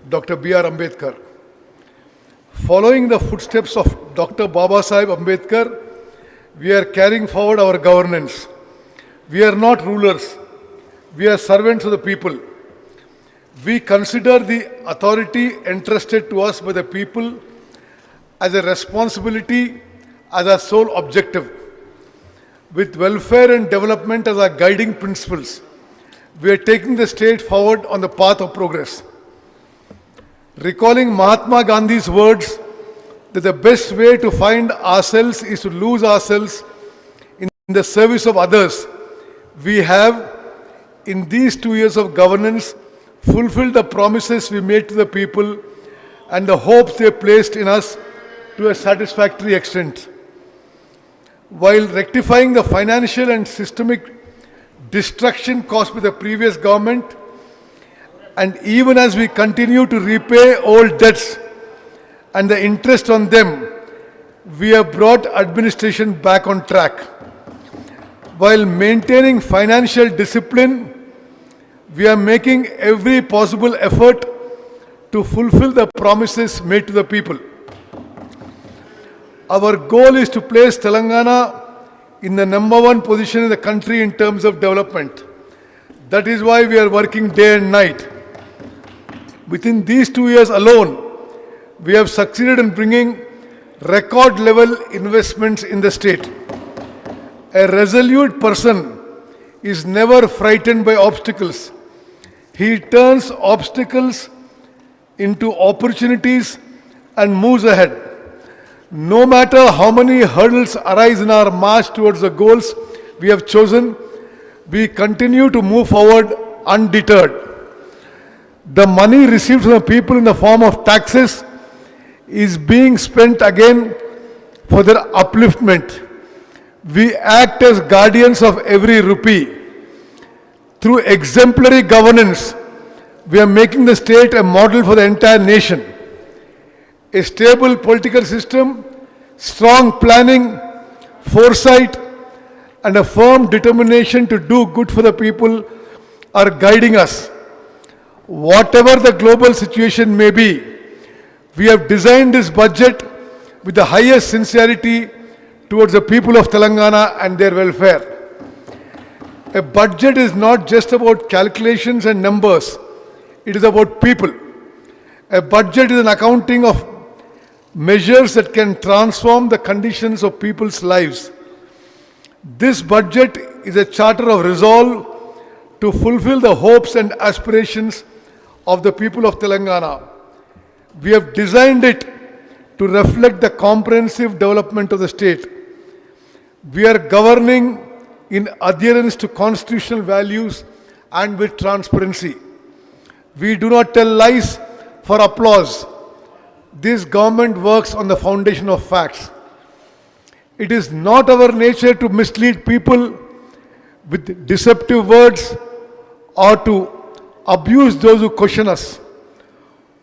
Dr. B.R. Ambedkar. Following the footsteps of Dr. Babasaheb Ambedkar, we are carrying forward our governance. We are not rulers. We are servants of the people. We consider the authority entrusted to us by the people as a responsibility, as our sole objective. With welfare and development as our guiding principles, we are taking the state forward on the path of progress. Recalling Mahatma Gandhi's words that the best way to find ourselves is to lose ourselves in the service of others, we have, in these 2 years of governance, fulfilled the promises we made to the people and the hopes they placed in us to a satisfactory extent. While rectifying the financial and systemic destruction caused by the previous government, and even as we continue to repay old debts and the interest on them, we have brought administration back on track. While maintaining financial discipline, we are making every possible effort to fulfill the promises made to the people. Our goal is to place Telangana in the #1 position in the country in terms of development. That is why we are working day and night. Within these 2 years alone, we have succeeded in bringing record level investments in the state. A resolute person is never frightened by obstacles. He turns obstacles into opportunities and moves ahead. No matter how many hurdles arise in our march towards the goals we have chosen, we continue to move forward undeterred. The money received from the people in the form of taxes is being spent again for their upliftment. We act as guardians of every rupee. Through exemplary governance, we are making the state a model for the entire nation. A stable political system, strong planning, foresight, and a firm determination to do good for the people are guiding us. Whatever the global situation may be, we have designed this budget with the highest sincerity towards the people of Telangana and their welfare. A budget is not just about calculations and numbers. It is about people. A budget is an accounting of measures that can transform the conditions of people's lives. This budget is a charter of resolve to fulfill the hopes and aspirations of the people of Telangana. We have designed it to reflect the comprehensive development of the state. We are governing in adherence to constitutional values and with transparency. We do not tell lies for applause. This government works on the foundation of facts. It is not our nature to mislead people with deceptive words or to abuse those who question us.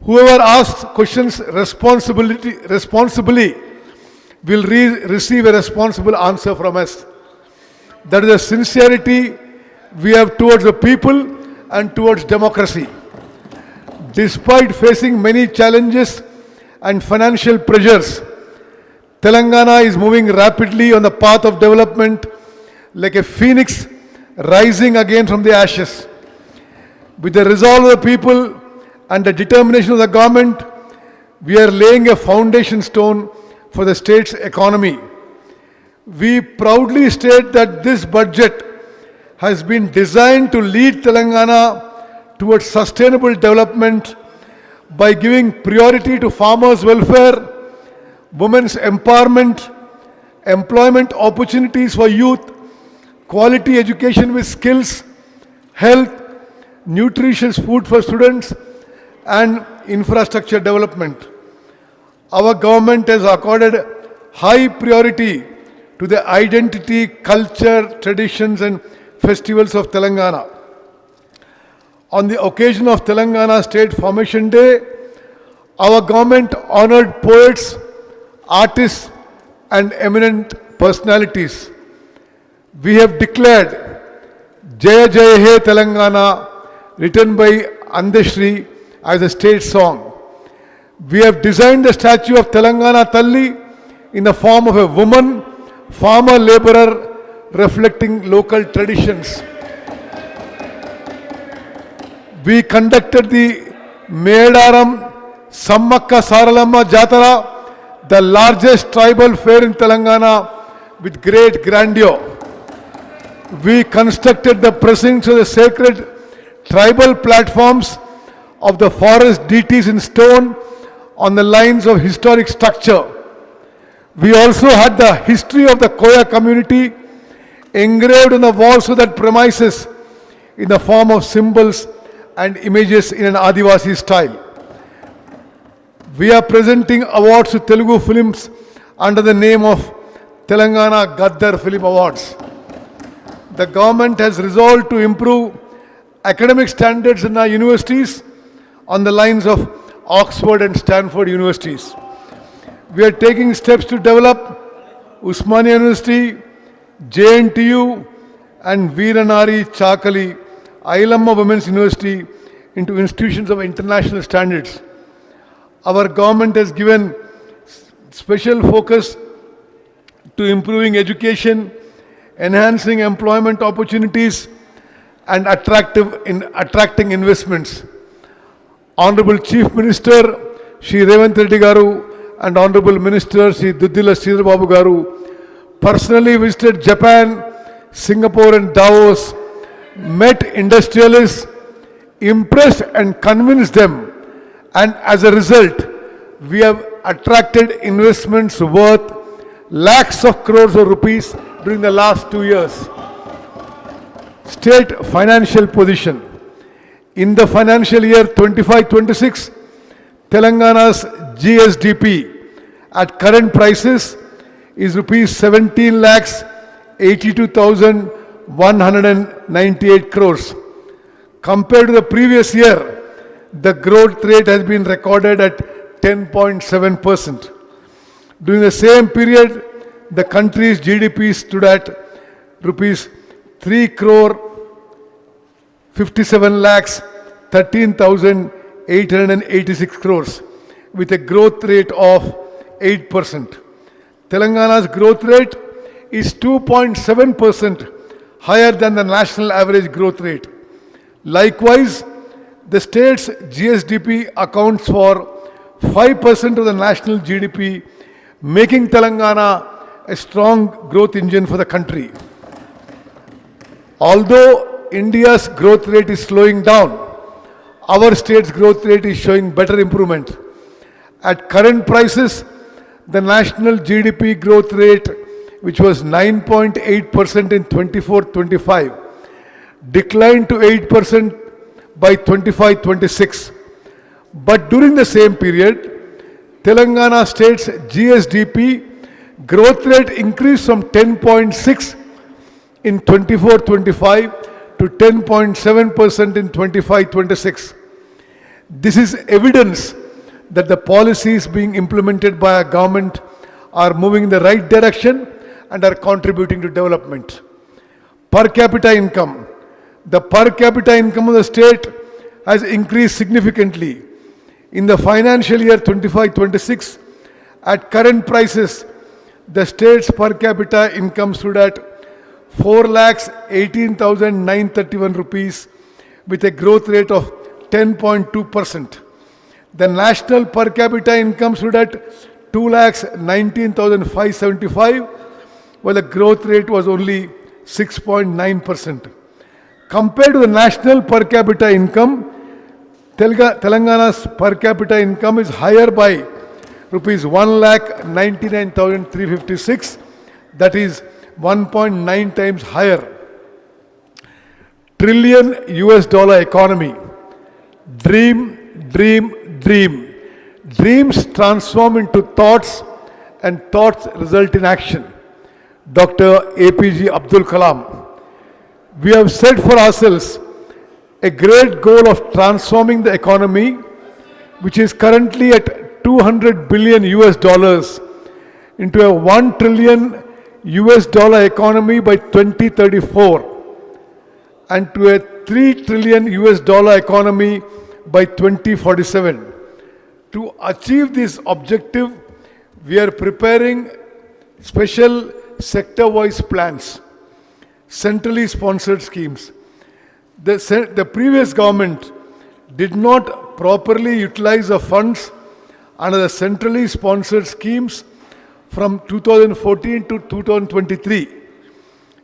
Whoever asks questions responsibly will receive a responsible answer from us. That is the sincerity we have towards the people and towards democracy. Despite facing many challenges and financial pressures, Telangana is moving rapidly on the path of development like a phoenix rising again from the ashes. With the resolve of the people and the determination of the government, we are laying a foundation stone for the state's economy. We proudly state that this budget has been designed to lead Telangana towards sustainable development by giving priority to farmers' welfare, women's empowerment, employment opportunities for youth, quality education with skills, health, nutritious food for students, and infrastructure development. Our government has accorded high priority to the identity, culture, traditions, and festivals of Telangana. On the occasion of Telangana State Formation Day, our government honored poets, artists, and eminent personalities. We have declared Jaya Jaya He Telangana, written by Andeshri as a state song. We have designed the statue of Telangana Talli in the form of a woman, farmer laborer, reflecting local traditions. We conducted the Medaram Sammakka Saralamma Jatara, the largest tribal fair in Telangana, with great grandeur. We constructed the precincts of the sacred tribal platforms of the forest deities in stone on the lines of historic structure. We also had the history of the Koya community engraved on the walls of that premises in the form of symbols and images in an Adivasi style. We are presenting awards to Telugu films under the name of Telangana Gaddar Film Awards. The government has resolved to improve academic standards in our universities on the lines of Oxford and Stanford universities. We are taking steps to develop Usmania University, JNTU and Veeranari Chakali, Ailamma Women's University into institutions of international standards. Our government has given special focus to improving education, enhancing employment opportunities and attracting investments. Honorable Chief Minister Shri Revanth Reddy Garu and Honorable Minister Shri Duddila Sridhar Babu Garu personally visited Japan, Singapore and Davos, met industrialists, impressed and convinced them, and as a result, we have attracted investments worth lakhs of crores of rupees during the last 2 years. State financial position. In the financial year 25-26, Telangana's GSDP at current prices is rupees 17 lakhs 82,198 crores. Compared to the previous year, the growth rate has been recorded at 10.7%. During the same period, the country's GDP stood at rupees 3 crore 57 lakhs 13,886 crores with a growth rate of 8%. Telangana's growth rate is 2.7% higher than the national average growth rate. Likewise, the state's GSDP accounts for 5% of the national GDP, making Telangana a strong growth engine for the country. Although India's growth rate is slowing down, our state's growth rate is showing better improvement. At current prices, the national GDP growth rate, which was 9.8% in 24-25, declined to 8% by 25-26. But during the same period, Telangana state's GSDP growth rate increased from 10.6 in 24-25 to 10.7% in 25-26. This is evidence that the policies being implemented by our government are moving in the right direction and are contributing to development. Per capita income. The per capita income of the state has increased significantly. In the financial year 25-26, at current prices, the state's per capita income stood at 4,18,931 rupees with a growth rate of 10.2%. The national per capita income stood at 2,19,575, while the growth rate was only 6.9%. Compared to the national per capita income, Telangana's per capita income is higher by rupees 1,99,356, that is 1.9 times higher. Trillion US dollar economy. Dream, dream, dream. Dreams transform into thoughts and thoughts result in action. Dr. APJ Abdul Kalam. We have set for ourselves a great goal of transforming the economy, which is currently at 200 billion US dollars, into a 1 trillion US dollar economy by 2034 and to a 3 trillion US dollar economy by 2047. To achieve this objective, we are preparing special sector-wise plans, centrally sponsored schemes. The previous government did not properly utilize the funds under the centrally sponsored schemes from 2014 to 2023.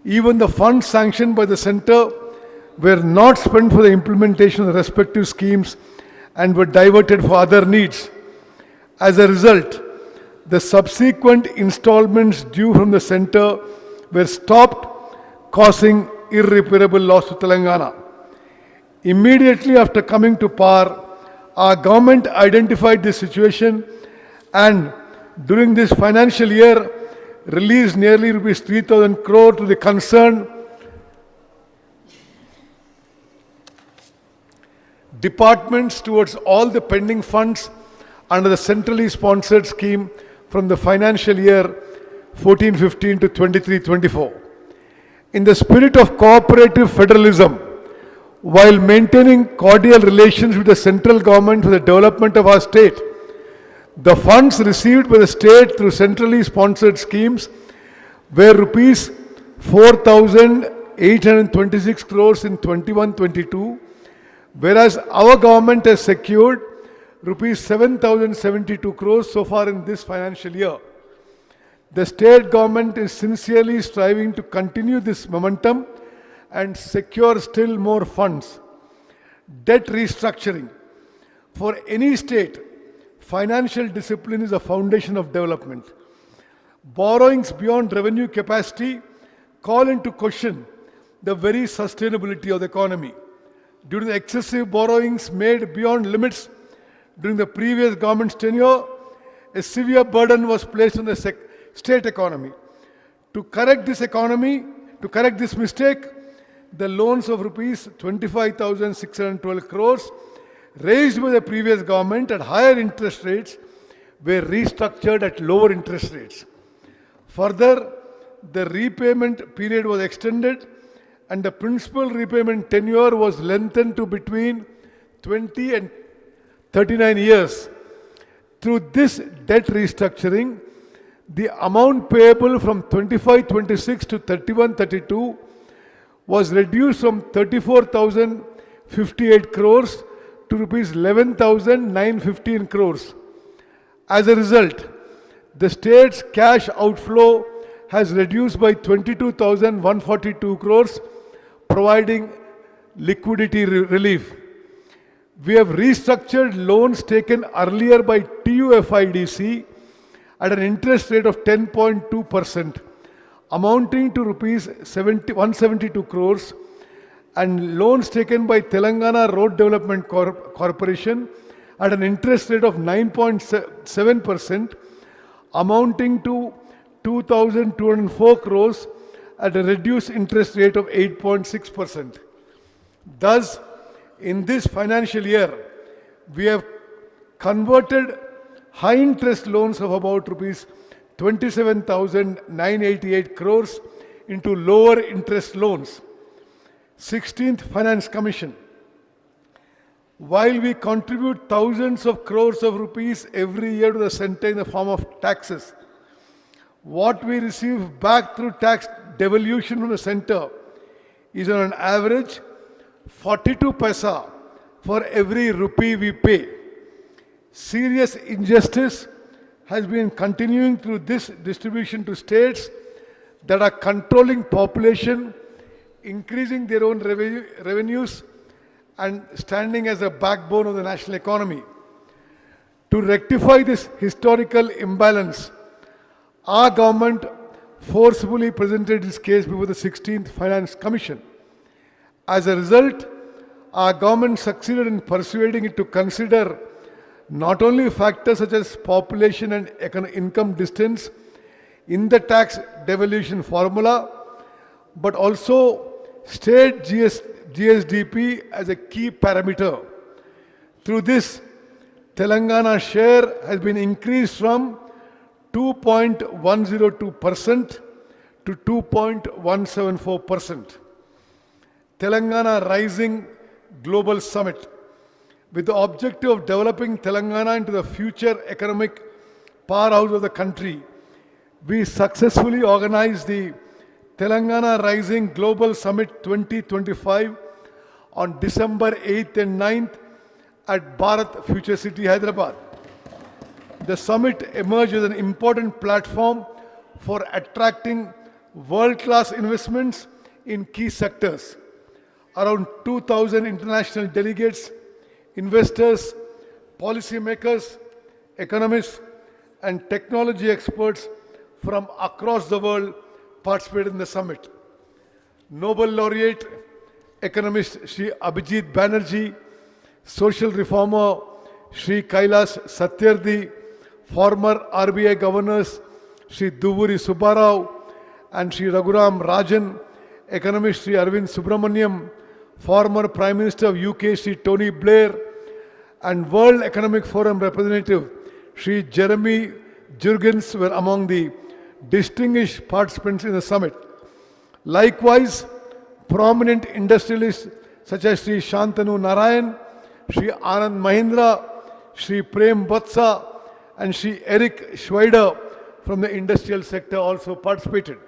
Even the funds sanctioned by the center were not spent for the implementation of the respective schemes and were diverted for other needs. As a result, the subsequent installments due from the center were stopped, causing irreparable loss to Telangana. Immediately after coming to power, our government identified this situation and during this financial year released nearly rupees 3,000 crore to the concerned departments towards all the pending funds under the centrally sponsored scheme from the financial year 14-15 to 23-24. In the spirit of cooperative federalism, while maintaining cordial relations with the central government for the development of our state, the funds received by the state through centrally sponsored schemes were rupees 4,826 crores in 21-22, whereas our government has secured rupees 7,072 crores so far in this financial year. The state government is sincerely striving to continue this momentum and secure still more funds. Debt restructuring. For any state, financial discipline is a foundation of development. Borrowings beyond revenue capacity call into question the very sustainability of the economy. Due to the excessive borrowings made beyond limits during the previous government's tenure, a severe burden was placed on the state economy. To correct this mistake, the loans of rupees 25,612 crores raised by the previous government at higher interest rates were restructured at lower interest rates. Further, the repayment period was extended and the principal repayment tenure was lengthened to between 20 and 39 years. Through this debt restructuring, the amount payable from 25-26 to 31-32 was reduced from 34,058 crores to rupees 11,915 crores. As a result, the state's cash outflow has reduced by 22,142 crores, providing liquidity relief. We have restructured loans taken earlier by TUFIDC at an interest rate of 10.2%, amounting to rupees 172 crores, and loans taken by Telangana Road Development Corporation at an interest rate of 9.7%, amounting to 2,204 crores at a reduced interest rate of 8.6%. Thus, in this financial year, we have converted high interest loans of about rupees 27,988 crores into lower interest loans. 16th Finance Commission. While we contribute thousands of crores of rupees every year to the center in the form of taxes, what we receive back through tax devolution from the center is on an average 42 paisa for every rupee we pay. Serious injustice has been continuing through this distribution to states that are controlling population, increasing their own revenues, and standing as a backbone of the national economy. To rectify this historical imbalance, our government forcefully presented this case before the 16th Finance Commission. As a result, our government succeeded in persuading it to consider not only factors such as population and income distance in the tax devolution formula, but also state GSDP as a key parameter. Through this, Telangana's share has been increased from 2.102% to 2.174%. Telangana Rising Global Summit. With the objective of developing Telangana into the future economic powerhouse of the country, we successfully organized the Telangana Rising Global Summit 2025 on December 8th and 9th at Bharat Future City, Hyderabad. The summit emerged as an important platform for attracting world-class investments in key sectors. Around 2,000 international delegates, investors, policymakers, economists, and technology experts from across the world participated in the summit. Nobel laureate, economist Sri Abhijit Banerjee, social reformer Sri Kailash Satyarthi, former RBI governors Sri Duvuri Subbarao and Sri Raghuram Rajan, economist Sri Arvind Subramaniam, former Prime Minister of UK Sri Tony Blair, and World Economic Forum representative Sri Jeremy Jurgens were among the distinguished participants in the summit. Likewise, prominent industrialists such as Sri Shantanu Narayan, Sri Anand Mahindra, Sri Prem Vatsa, and Sri Eric Schweider from the industrial sector also participated.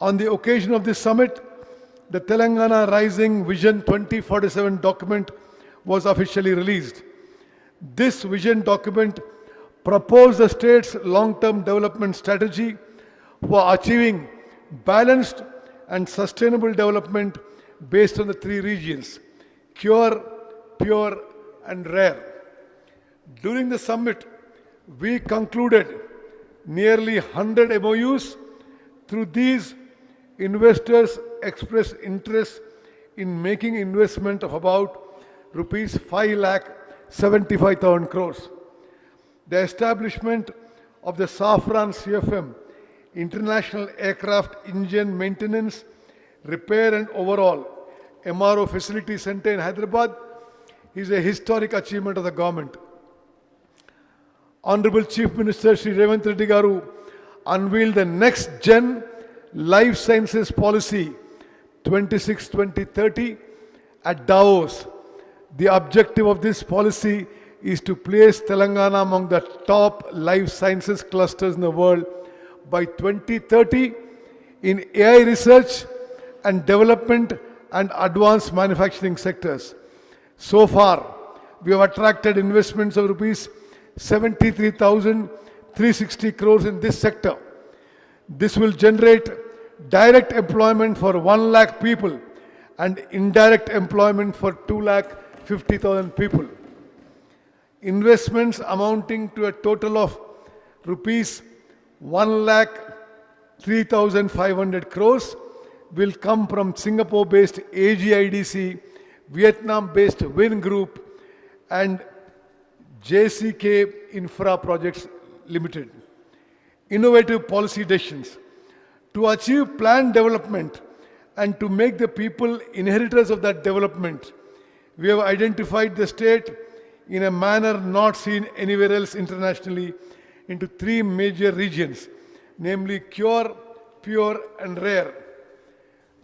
On the occasion of this summit, the Telangana Rising Vision 2047 document was officially released. This vision document proposed the state's long-term development strategy for achieving balanced and sustainable development based on the three regions: cure, pure, and rare. During the summit, we concluded nearly 100 MOUs. Through these, investors expressed interest in making investment of about rupees 5,75,000 crores. The establishment of the Safran CFM, International Aircraft Engine Maintenance, Repair and Overhaul MRO Facility Center in Hyderabad is a historic achievement of the government. Honorable Chief Minister Sri Revanth Reddy Garu unveiled the next gen life sciences policy 26-2030 at Davos. The objective of this policy is to place Telangana among the top life sciences clusters in the world by 2030 in AI research and development and advanced manufacturing sectors. So far, we have attracted investments of rupees 73,360 crores in this sector. This will generate direct employment for 1 lakh people and indirect employment for 2,50,000 people. Investments amounting to a total of rupees 1,03,500 crores will come from Singapore-based AGIDC, Vietnam-based Win Group, and JCK Infra Projects Limited. Innovative policy decisions. To achieve planned development and to make the people inheritors of that development, we have identified the state in a manner not seen anywhere else internationally into three major regions, namely cure, pure, and rare.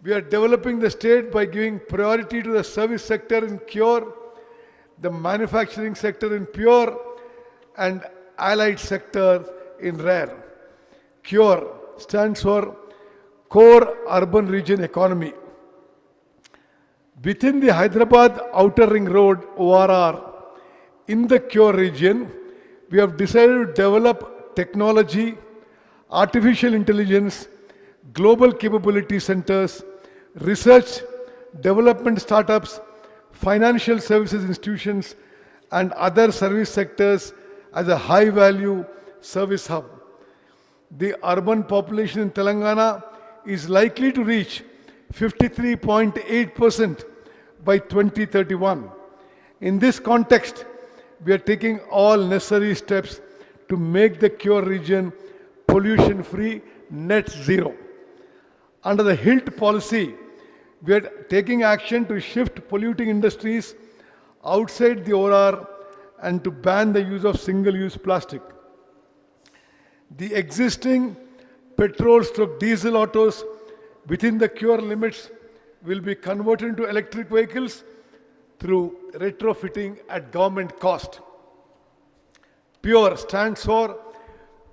We are developing the state by giving priority to the service sector in cure, the manufacturing sector in pure, and allied sector in rare. Cure stands for Core Urban Region Economy. Within the Hyderabad Outer Ring Road ORR, in the Cure region, we have decided to develop technology, artificial intelligence, global capability centers, research, development startups, financial services institutions, and other service sectors as a high-value service hub. The urban population in Telangana is likely to reach 53.8% by 2031. In this context, we are taking all necessary steps to make the Cure region pollution-free, net zero. Under the HILT policy, we are taking action to shift polluting industries outside the ORR and to ban the use of single-use plastic. The existing petrol/diesel autos within the Cure limits will be converted into electric vehicles through retrofitting at government cost. PURE stands for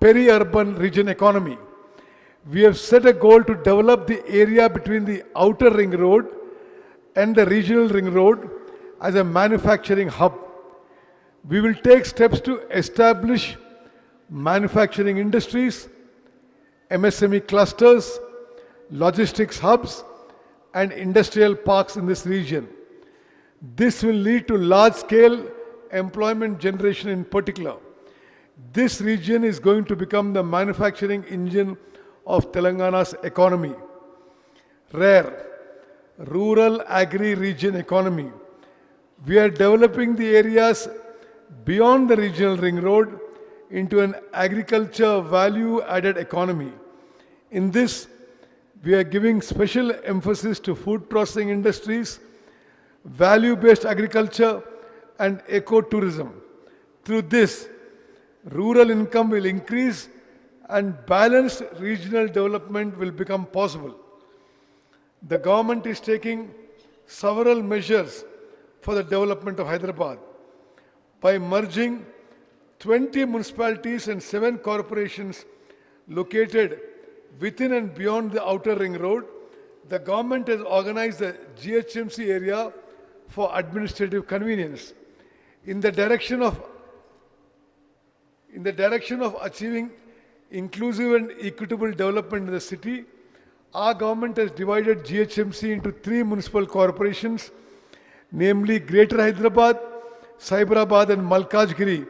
Peri-Urban Region Economy. We have set a goal to develop the area between the outer ring road and the regional ring road as a manufacturing hub. We will take steps to establish manufacturing industries, MSME clusters, logistics hubs, and industrial parks in this region. This will lead to large-scale employment generation in particular. This region is going to become the manufacturing engine of Telangana's economy. RARE, Rural Agri-Region Economy. We are developing the areas beyond the regional ring road into an agriculture value-added economy. In this, we are giving special emphasis to food processing industries, value-based agriculture, and ecotourism. Through this, rural income will increase and balanced regional development will become possible. The government is taking several measures for the development of Hyderabad. By merging 20 municipalities and 7 corporations located within and beyond the outer ring road, the government has organized the GHMC area for administrative convenience. In the direction of achieving inclusive and equitable development in the city, our government has divided GHMC into 3 municipal corporations, namely Greater Hyderabad, Cyberabad and Malkajgiri,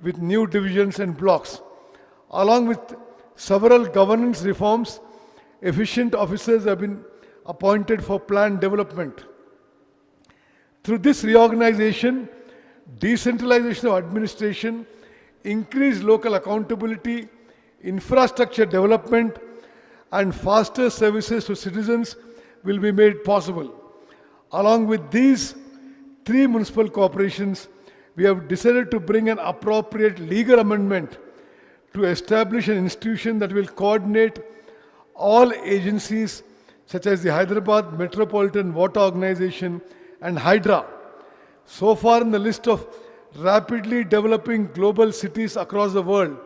with new divisions and blocks. Along with several governance reforms, efficient officers have been appointed for planned development. Through this reorganization, decentralization of administration, increased local accountability, infrastructure development, and faster services to citizens will be made possible. Along with these 3 municipal corporations, we have decided to bring an appropriate legal amendment to establish an institution that will coordinate all agencies such as the Hyderabad Metropolitan Water Organization and Hydra. So far in the list of rapidly developing global cities across the world,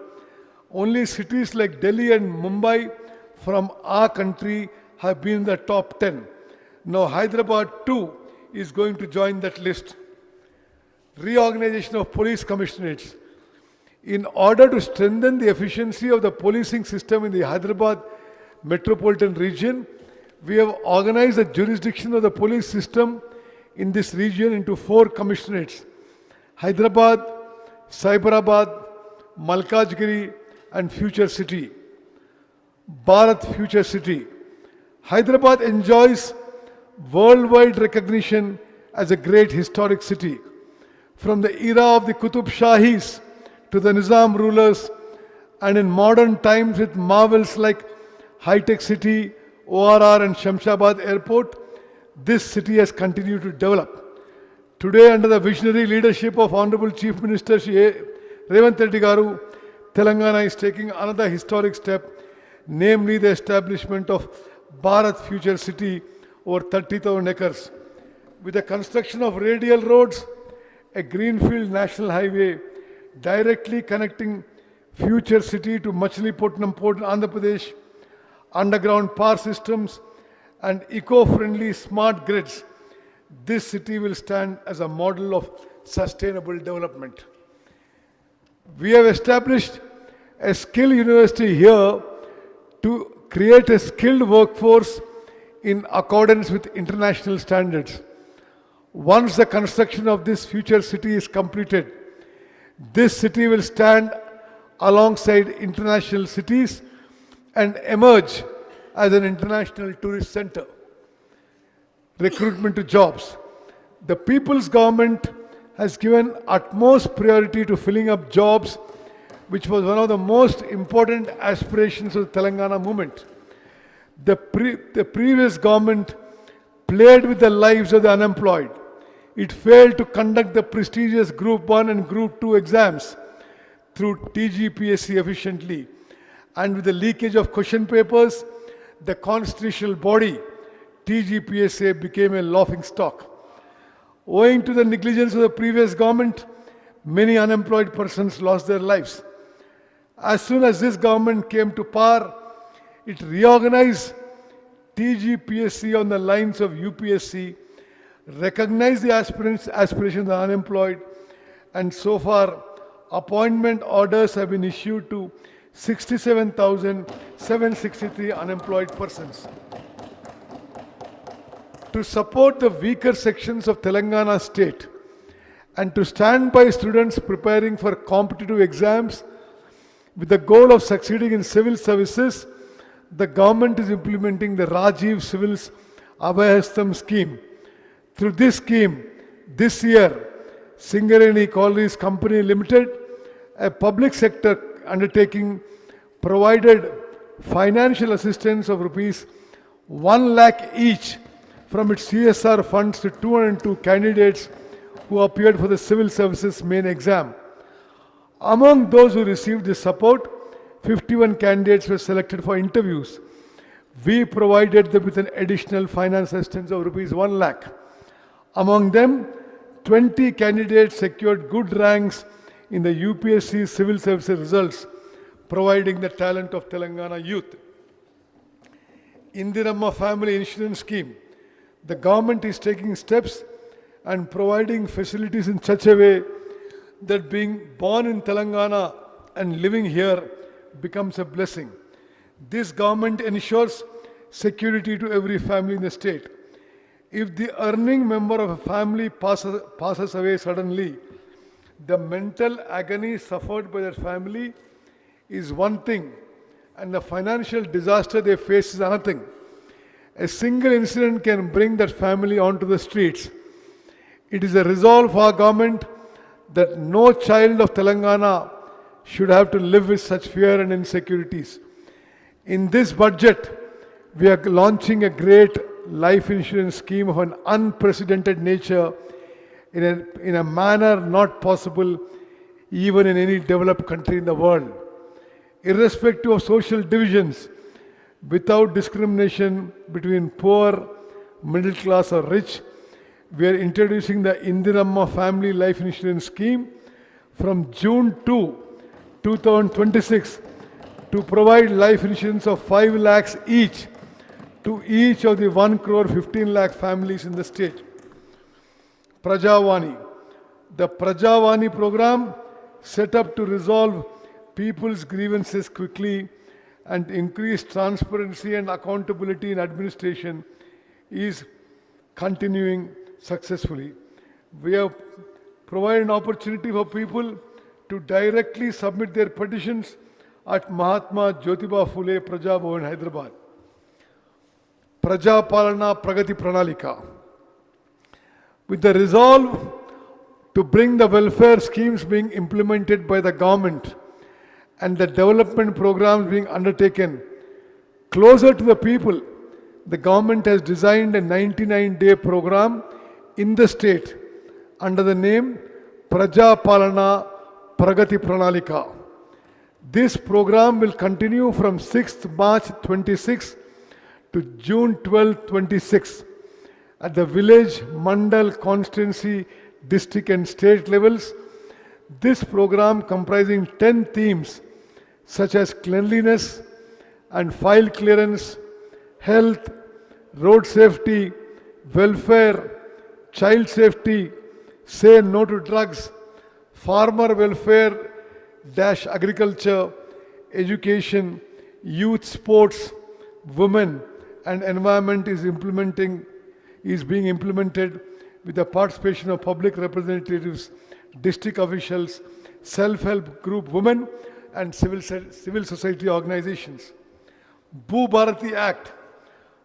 only cities like Delhi and Mumbai from our country have been in the top 10. Now Hyderabad too is going to join that list. Reorganization of police commissionerates. In order to strengthen the efficiency of the policing system in the Hyderabad metropolitan region, we have organized the jurisdiction of the police system in this region into 4 commissionerates: Hyderabad, Cyberabad, Malkajgiri, and Future City. Bharat Future City. Hyderabad enjoys worldwide recognition as a great historic city. From the era of the Qutub Shahis to the Nizam rulers, and in modern times with marvels like high-tech city, ORR and Shamshabad Airport, this city has continued to develop. Today, under the visionary leadership of Honorable Chief Minister Shri Revanth Reddy Garu, Telangana is taking another historic step, namely the establishment of Bharat Future City over 30,000 acres. With the construction of radial roads, a greenfield national highway directly connecting Future City to Machilipatnam Port in Andhra Pradesh, underground power systems, and eco-friendly smart grids, this city will stand as a model of sustainable development. We have established a skill university here to create a skilled workforce in accordance with international standards. Once the construction of this future city is completed, this city will stand alongside international cities and emerge as an international tourist center. Recruitment to jobs. The People's Government has given utmost priority to filling up jobs, which was one of the most important aspirations of the Telangana movement. The previous government played with the lives of the unemployed. It failed to conduct the prestigious Group 1 and Group 2 exams through TGPSC efficiently. And with the leakage of question papers, the constitutional body, TGPSA, became a laughing stock. Owing to the negligence of the previous government, many unemployed persons lost their lives. As soon as this government came to power, it reorganized TGPSC on the lines of UPSC, recognized the aspirations of the unemployed, and so far, appointment orders have been issued to 67,763 unemployed persons. To support the weaker sections of Telangana state and to stand by students preparing for competitive exams with the goal of succeeding in civil services, the government is implementing the Rajiv Civils Abhayastam scheme. Through this scheme, this year, Singareni Collieries Company Limited, a public sector undertaking, provided financial assistance of rupees 1 lakh each from its CSR funds to 202 candidates who appeared for the civil services main exam. Among those who received this support, 51 candidates were selected for interviews. We provided them with an additional finance assistance of rupees 1 lakh. Among them, 20 candidates secured good ranks in the UPSC civil services results, providing the talent of Telangana youth. Indiramma Family Insurance Scheme. The government is taking steps and providing facilities in such a way that being born in Telangana and living here becomes a blessing. This government ensures security to every family in the state. If the earning member of a family passes away suddenly, the mental agony suffered by that family is one thing, and the financial disaster they face is another thing. A single incident can bring that family onto the streets. It is a resolve of our government that no child of Telangana should have to live with such fear and insecurities. In this budget, we are launching a great life insurance scheme of an unprecedented nature in a manner not possible even in any developed country in the world. Irrespective of social divisions, without discrimination between poor, middle class or rich, we are introducing the Indiramma Family Life Insurance Scheme from June 2, 2026 to provide life insurance of 5 lakhs each to each of the 1 crore 15 lakh families in the state. Prajavani. The Prajavani program, set up to resolve people's grievances quickly and increase transparency and accountability in administration, is continuing successfully. We have provided an opportunity for people to directly submit their petitions at Mahatma Jyotiba Phule Praja Bhavan, Hyderabad. Praja Palana Pragati Pranalika. With the resolve to bring the welfare schemes being implemented by the government and the development programs being undertaken closer to the people, the government has designed a 99-day program in the state under the name Praja Palana Pragati Pranalika. This program will continue from 6th March 26 to June 12, 26 at the village, mandal, constituency, district and state levels. This program, comprising 10 themes such as cleanliness and file clearance, health, road safety, welfare, child safety, say no to drugs, farmer welfare -- agriculture, education, youth sports, women and environment is being implemented with the participation of public representatives, district officials, self-help group women and civil society organizations. Bhu Bharati Act.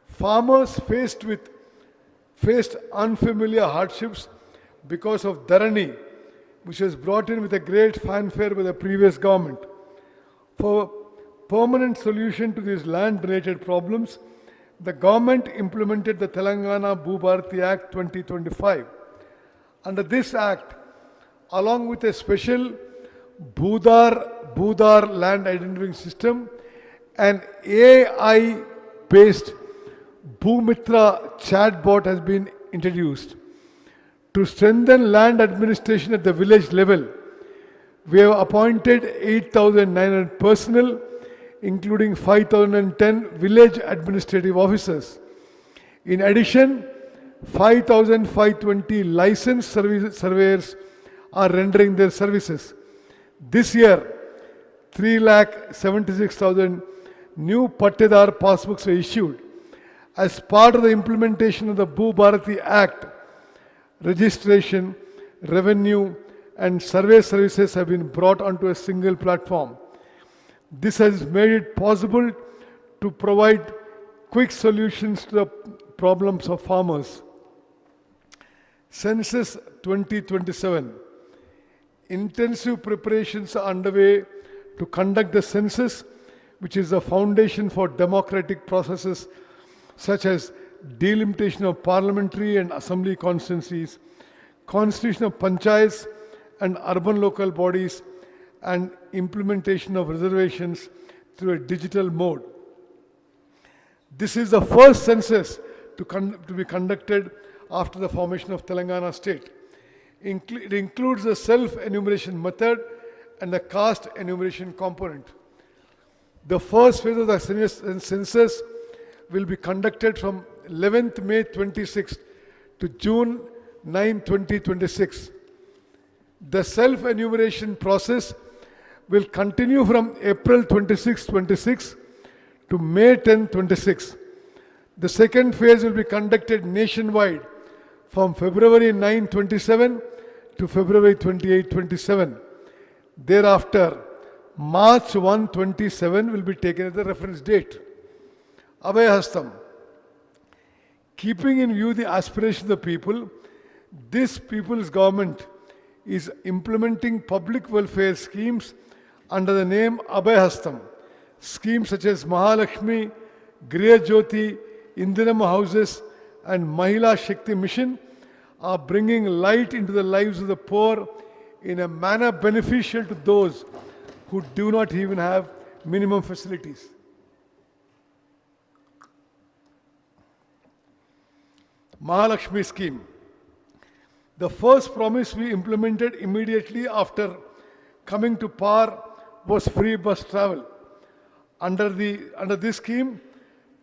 Farmers faced unfamiliar hardships because of Dharani, which was brought in with a great fanfare by the previous government. For permanent solution to these land-related problems, the government implemented the Telangana Bhu Bharati Act 2025. Under this act, along with a special Bhudar land identifying system, an AI-based Bhumitra chatbot has been introduced. To strengthen land administration at the village level, we have appointed 8,900 personnel, including 5,010 village administrative officers. In addition, 5,520 licensed surveyors are rendering their services. This year, 3,76,000 new Pattedar passbooks were issued. As part of the implementation of the Bhu Bharati Act, registration, revenue, and survey services have been brought onto a single platform. This has made it possible to provide quick solutions to the problems of farmers. Census 2027. Intensive preparations are underway to conduct the census, which is the foundation for democratic processes such as delimitation of parliamentary and assembly constituencies, constitution of panchayats and urban local bodies, and implementation of reservations through a digital mode. This is the first census to be conducted after the formation of Telangana state. It includes the self-enumeration method and the caste enumeration component. The first phase of the census will be conducted from 11th May 26 to June 9, 2026. The self-enumeration process will continue from April 26, 26 to May 10, 26. The second phase will be conducted nationwide from February 9, 27 to February 28, 27. Thereafter, March 1, 27 will be taken as the reference date. Abhayahastam. Keeping in view the aspirations of the people, this people's government is implementing public welfare schemes under the name Abhayahastam. Schemes such as Mahalakshmi, Griha Jyoti, Indiram houses, and Mahila Shakti Mission are bringing light into the lives of the poor in a manner beneficial to those who do not even have minimum facilities. Mahalakshmi scheme. The first promise we implemented immediately after coming to power was free bus travel. Under this scheme,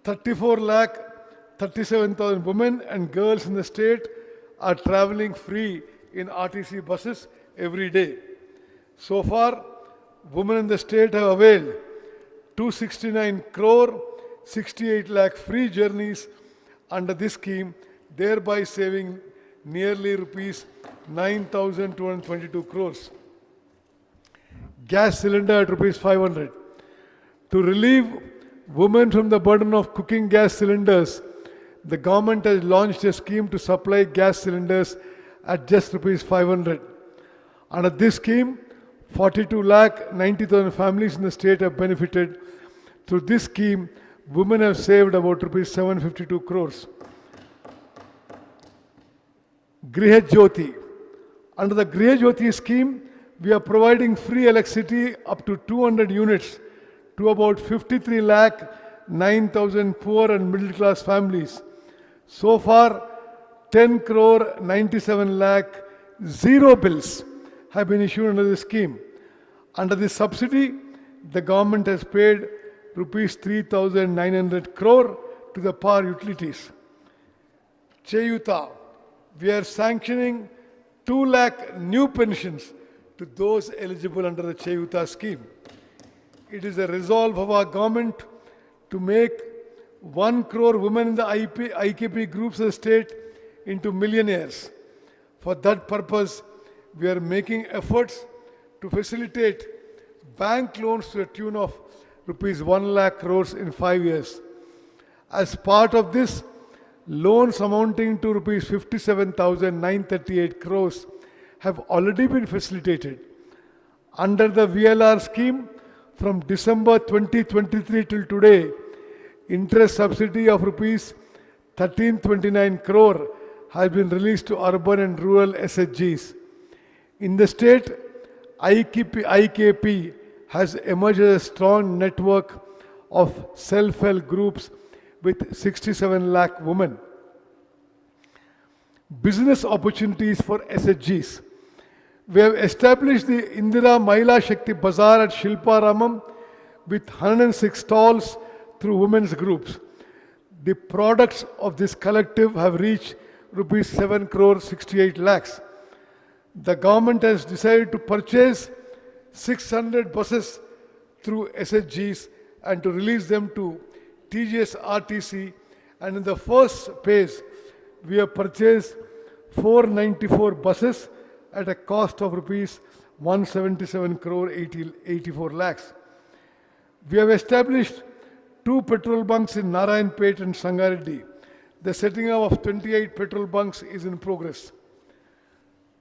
34,37,000 women and girls in the state are traveling free in RTC buses every day. So far, women in the state have availed 269 crore, 68 lakh free journeys under this scheme, thereby saving nearly rupees 9,222 crores. Gas cylinder at rupees 500. To relieve women from the burden of cooking gas cylinders, the government has launched a scheme to supply gas cylinders at just rupees 500. Under this scheme, 42,90,000 families in the state have benefited. Through this scheme, women have saved about rupees 752 crores. Griha Jyoti. Under the Griha Jyoti scheme, we are providing free electricity up to 200 units to about 53,09,000 poor and middle class families. So far, 10 crore 97 lakh zero bills have been issued under this scheme. Under this subsidy, the government has paid rupees 3,900 crore to the power utilities. Cheyuta. We are sanctioning 2 lakh new pensions to those eligible under the Cheyuta scheme. It is a resolve of our government to make 1 crore women in the IKP groups of the state into millionaires. For that purpose, we are making efforts to facilitate bank loans to the tune of rupees 1 lakh crores in 5 years. As part of this, loans amounting to rupees 57,938 crores have already been facilitated. Under the VLR scheme, from December 2023 till today, interest subsidy of rupees 1329 crore has been released to urban and rural SHGs. In the state, IKP has emerged as a strong network of self-help groups with 67 lakh women. business opportunities for SHGs. We have established the Indira Mahila Shakti Bazaar at Shilparamam with 106 stalls through women's groups. The products of this collective have reached rupees 7 crore 68 lakhs. The government has decided to purchase 600 buses through SHGs and to release them to TGS RTC, and in the first phase we have purchased 494 buses at a cost of rupees 177 crore 84 lakhs. We have established 2 petrol bunks in Narayanpet and Sangareddy. The setting up of 28 petrol bunks is in progress.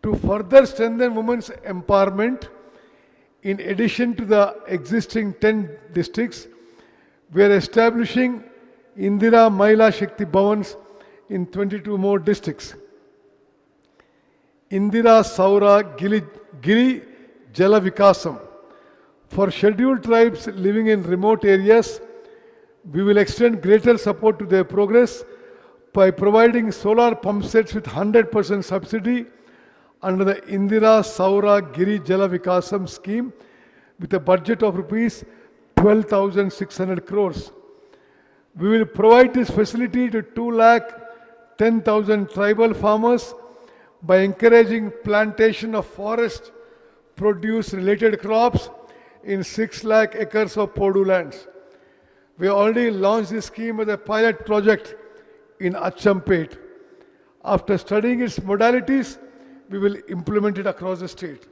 To further strengthen women's empowerment, in addition to the existing 10 districts, we are establishing Indira Mahila Shakti Bhavans in 22 more districts. Indira Saura Giri Jala Vikasam. For scheduled tribes living in remote areas, we will extend greater support to their progress by providing solar pump sets with 100% subsidy under the Indira Saura Giri Jala Vikasam scheme with a budget of rupees 12,600 crores. We will provide this facility to 2,10,000 tribal farmers by encouraging plantation of forest produce related crops in 6 lakh acres of Podu lands. We already launched this scheme as a pilot project in Achampet. After studying its modalities, we will implement it across the state.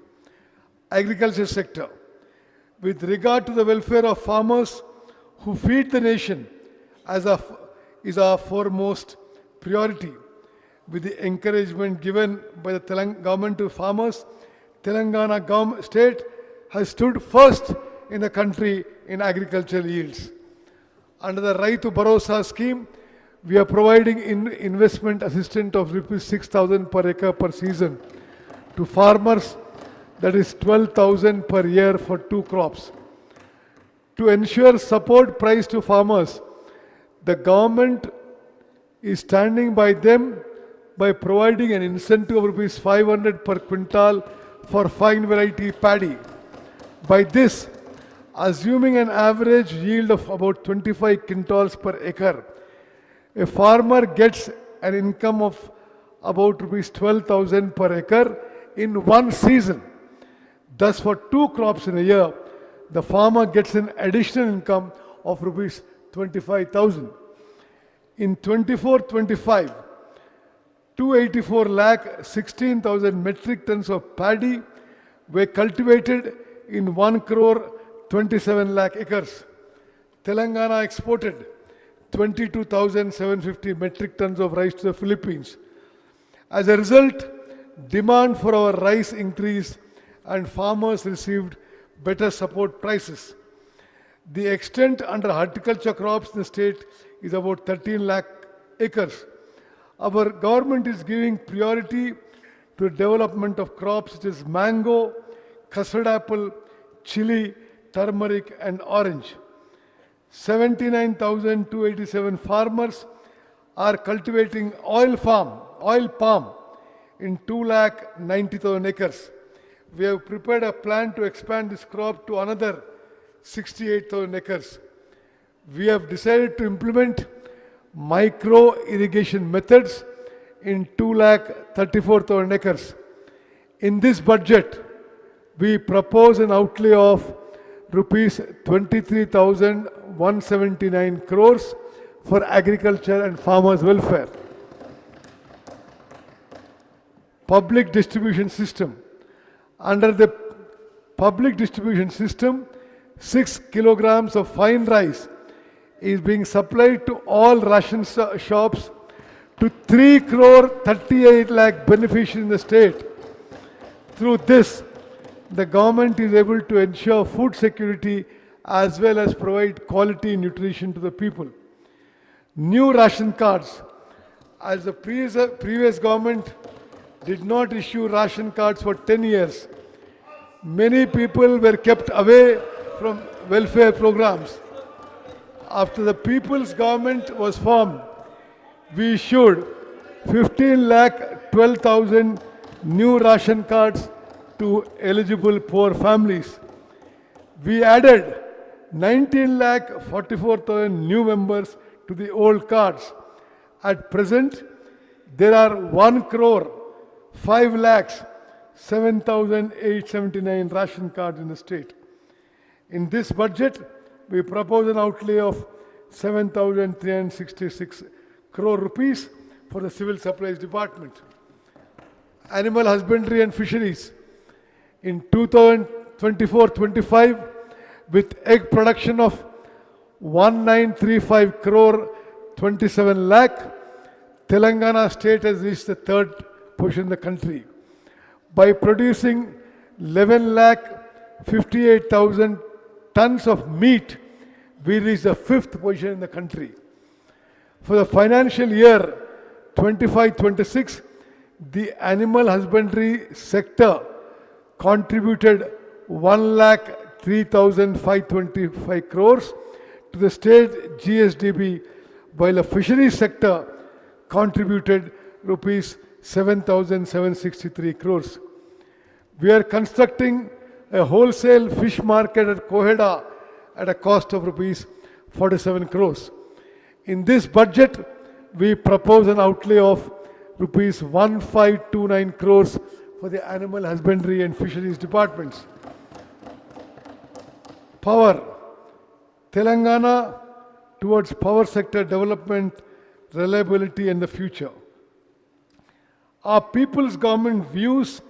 Agriculture sector. With regard to the welfare of farmers who feed the nation is our foremost priority. With the encouragement given by the government to farmers, Telangana state has stood first in the country in agricultural yields. Under the Raitu Bharosa scheme, we are providing investment assistance of rupees 6,000 per acre per season to farmers, that is 12,000 per year for 2 crops. To ensure support price to farmers, the government is standing by them by providing an incentive of rupees 500 per quintal for fine variety paddy. By this, assuming an average yield of about 25 quintals per acre, a farmer gets an income of about rupees 12,000 per acre in one season. Thus, for 2 crops in a year, the farmer gets an additional income of rupees 25,000. In 24-25, 284 lakh 16,000 metric tons of paddy were cultivated in 1 crore 27 lakh acres. Telangana exported 22,750 metric tons of rice to the Philippines. As a result, demand for our rice increased and farmers received better support prices. The extent under horticulture crops in the state is about 13 lakh acres. Our government is giving priority to the development of crops such as mango, custard apple, chili, turmeric and orange. 79,287 farmers are cultivating oil palm in 2,90,000 acres. We have prepared a plan to expand this crop to another 68,000 acres. We have decided to implement micro irrigation methods in 2,34,000 acres. In this budget, we propose an outlay of rupees 23,179 crores for agriculture and farmers' welfare. Public distribution system. Under the public distribution system, 6 kilograms of fine rice is being supplied to all ration shops to 3 crore 38 lakh beneficiaries in the state. Through this, the government is able to ensure food security as well as provide quality nutrition to the people. New ration cards. As the previous government did not issue ration cards for 10 years, many people were kept away from welfare programs. After the people's government was formed, we issued 15 lakh 12,000 new ration cards to eligible poor families. We added 19 lakh 44,000 new members to the old cards. At present, there are 1 crore 5 lakhs 7,879 ration cards in the state. In this budget, we propose an outlay of 7,366 crore rupees for the Civil Supplies Department. Animal husbandry and fisheries. In 2024-25, with egg production of 1935 crore 27 lakh, Telangana state has reached the third position in the country. By producing 11 lakh 58,000 tons of meat, we reached the fifth position in the country. For the financial year 25-26, the animal husbandry sector contributed 1,03,525 crores to the state GSDP, while the fisheries sector contributed rupees 7,763 crores. We are constructing a wholesale fish market at Koheda at a cost of rupees 47 crores. In this budget, we propose an outlay of rupees 1529 crores for the animal husbandry and fisheries departments. Power. Telangana towards power sector development, reliability and the future. Our people's government views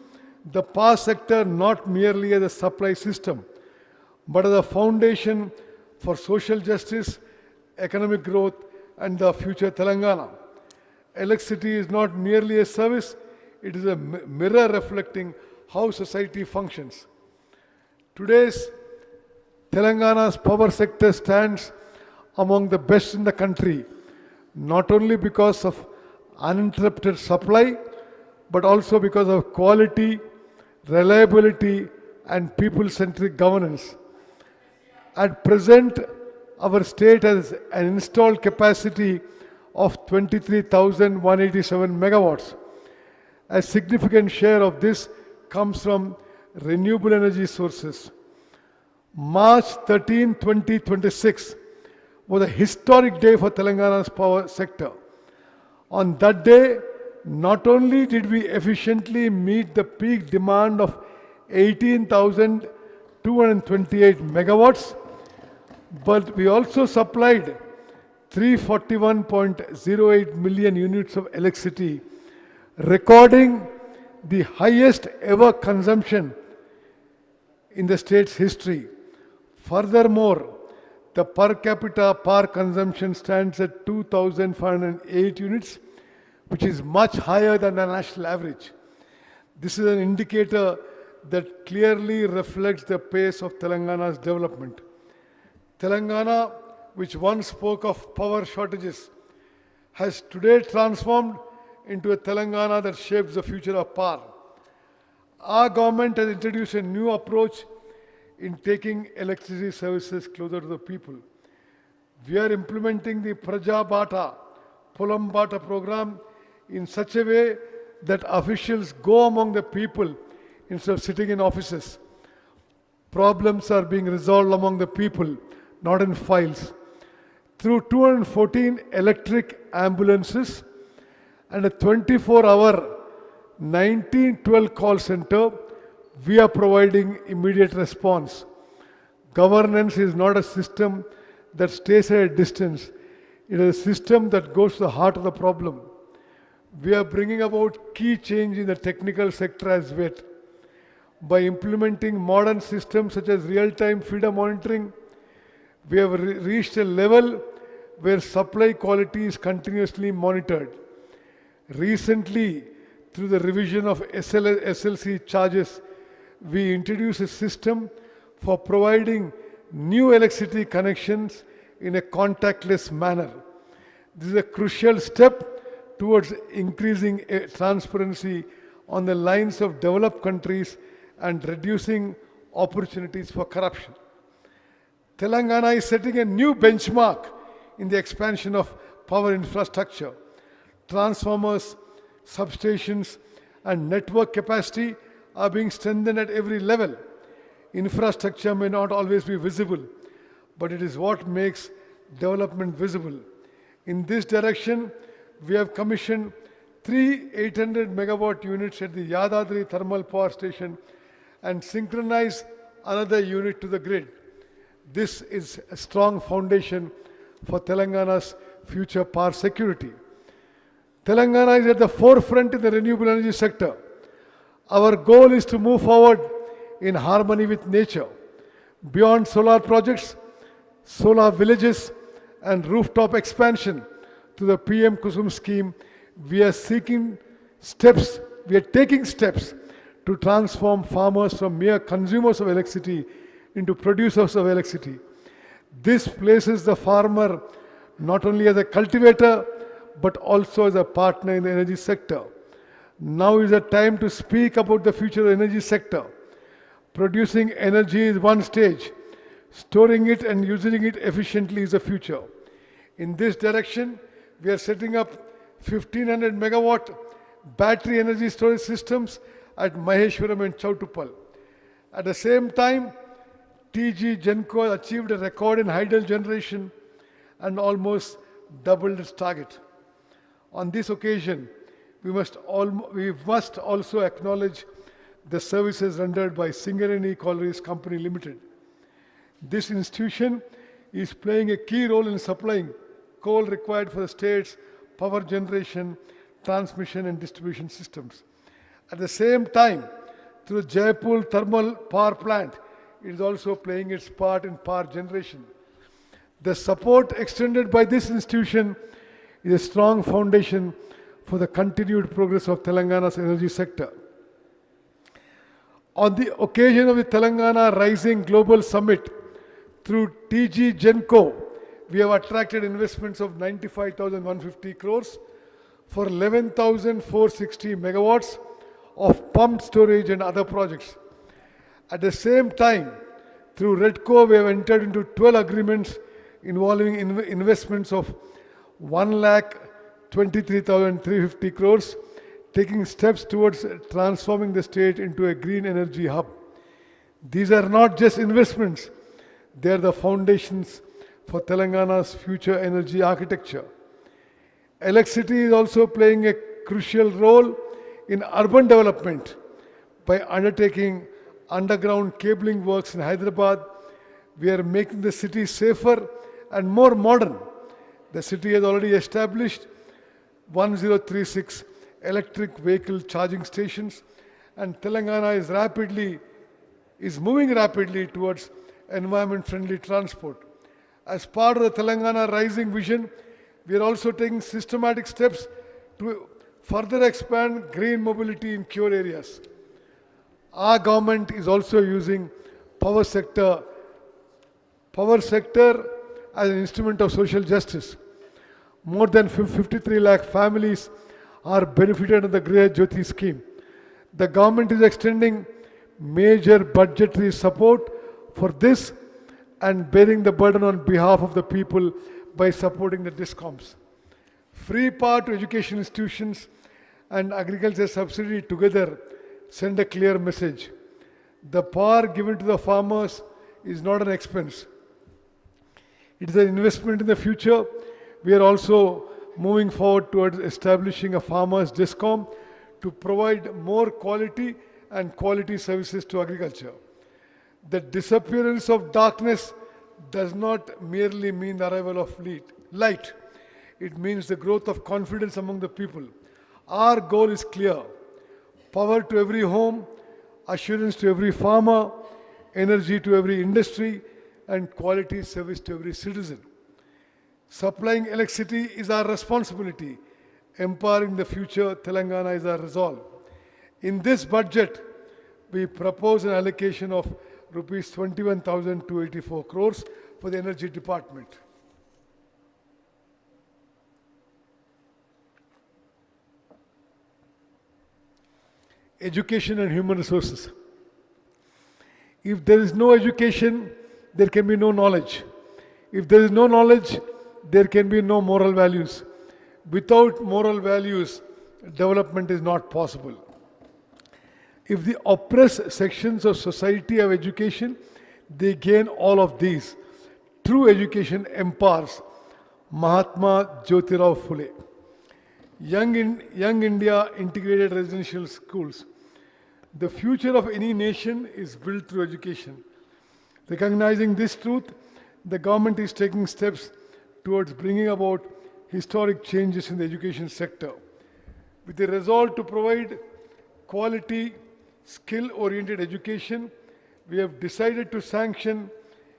the power sector not merely as a supply system, but as a foundation for social justice, economic growth and the future Telangana. Electricity is not merely a service, it is a mirror reflecting how society functions. Today's Telangana's power sector stands among the best in the country, not only because of uninterrupted supply, but also because of quality, reliability, and people-centric governance. At present, our state has an installed capacity of 23,187 megawatts. A significant share of this comes from renewable energy sources. March 13, 2026 was a historic day for Telangana's power sector. On that day, not only did we efficiently meet the peak demand of 18,228 megawatts, but we also supplied 341.08 million units of electricity, recording the highest ever consumption in the state's history. Furthermore, the per capita power consumption stands at 2,508 units, which is much higher than the national average. This is an indicator that clearly reflects the pace of Telangana's development. Telangana, which once spoke of power shortages, has today transformed into a Telangana that shapes the future of power. Our government has introduced a new approach in taking electricity services closer to the people. We are implementing the Praja Bata, Polam Bata program in such a way that officials go among the people instead of sitting in offices. Problems are being resolved among the people, not in files. Through 214 electric ambulances and a 24-hour 1912 call center, we are providing immediate response. Governance is not a system that stays at a distance. It is a system that goes to the heart of the problem. We are bringing about key change in the technical sector as well. By implementing modern systems such as real-time feeder monitoring, we have reached a level where supply quality is continuously monitored. Recently, through the revision of SLC charges, we introduced a system for providing new electricity connections in a contactless manner. This is a crucial step towards increasing transparency on the lines of developed countries and reducing opportunities for corruption. Telangana is setting a new benchmark in the expansion of power infrastructure. Transformers substations, and network capacity are being strengthened at every level. Infrastructure may not always be visible, but it is what makes development visible. In this direction, we have commissioned three 800 megawatt units at the Yadadri thermal power station and synchronized another unit to the grid. This is a strong foundation for Telangana's future power security. Telangana is at the forefront in the renewable energy sector. Our goal is to move forward in harmony with nature. Beyond solar projects, solar villages, and rooftop expansion to the PM Kusum scheme, we are taking steps to transform farmers from mere consumers of electricity into producers of electricity. This places the farmer not only as a cultivator, but also as a partner in the energy sector. Now is the time to speak about the future of the energy sector. Producing energy is one stage. Storing it and using it efficiently is the future. In this direction, we are setting up 1500 megawatt battery energy storage systems at Maheshwaram and Chautupal. At the same time, TG Genco achieved a record in hydel generation and almost doubled its target. On this occasion, we must also acknowledge the services rendered by Singareni Collieries Company Limited. This institution is playing a key role in supplying coal required for the state's power generation, transmission and distribution systems. At the same time, through Jaipur Thermal Power Plant, it is also playing its part in power generation. The support extended by this institution is a strong foundation for the continued progress of Telangana's energy sector. On the occasion of the Telangana Rising Global Summit, through TG Genco, we have attracted investments of 95,150 crores for 11,460 megawatts of pumped storage and other projects. At the same time, through REDCO, we have entered into 12 agreements involving investments of 1,23,350 crores, taking steps towards transforming the state into a green energy hub. These are not just investments, they are the foundations for Telangana's future energy architecture. Electricity is also playing a crucial role in urban development by undertaking underground cabling works in Hyderabad. We are making the city safer and more modern. The city has already established 1036 electric vehicle charging stations, and Telangana is moving rapidly towards environment-friendly transport. As part of the Telangana Rising Vision, we are also taking systematic steps to further expand green mobility in core areas. Our government is also using power sector as an instrument of social justice. More than 53 lakh families are benefited under the Griha Jyoti scheme. The government is extending major budgetary support for this and bearing the burden on behalf of the people by supporting the DISCOMs. Free power to education institutions and agriculture subsidy together send a clear message. The power given to the farmers is not an expense. It is an investment in the future. We are also moving forward towards establishing a farmers DISCOM to provide more quality services to agriculture. The disappearance of darkness does not merely mean the arrival of light. It means the growth of confidence among the people. Our goal is clear: power to every home, assurance to every farmer, energy to every industry, and quality service to every citizen. Supplying electricity is our responsibility. Empowering the future Telangana is our resolve. In this budget, we propose an allocation of rupees 21,284 crores for the energy department. Education and human resources. If there is no education, there can be no knowledge. If there is no knowledge, there can be no moral values. Without moral values, development is not possible. If the oppressed sections of society have education, they gain all of these. True education empowers. Mahatma Jyotirao Phule. Young India Integrated Residential Schools. The future of any nation is built through education. Recognizing this truth, the government is taking steps towards bringing about historic changes in the education sector. With the resolve to provide quality, skill-oriented education, we have decided to sanction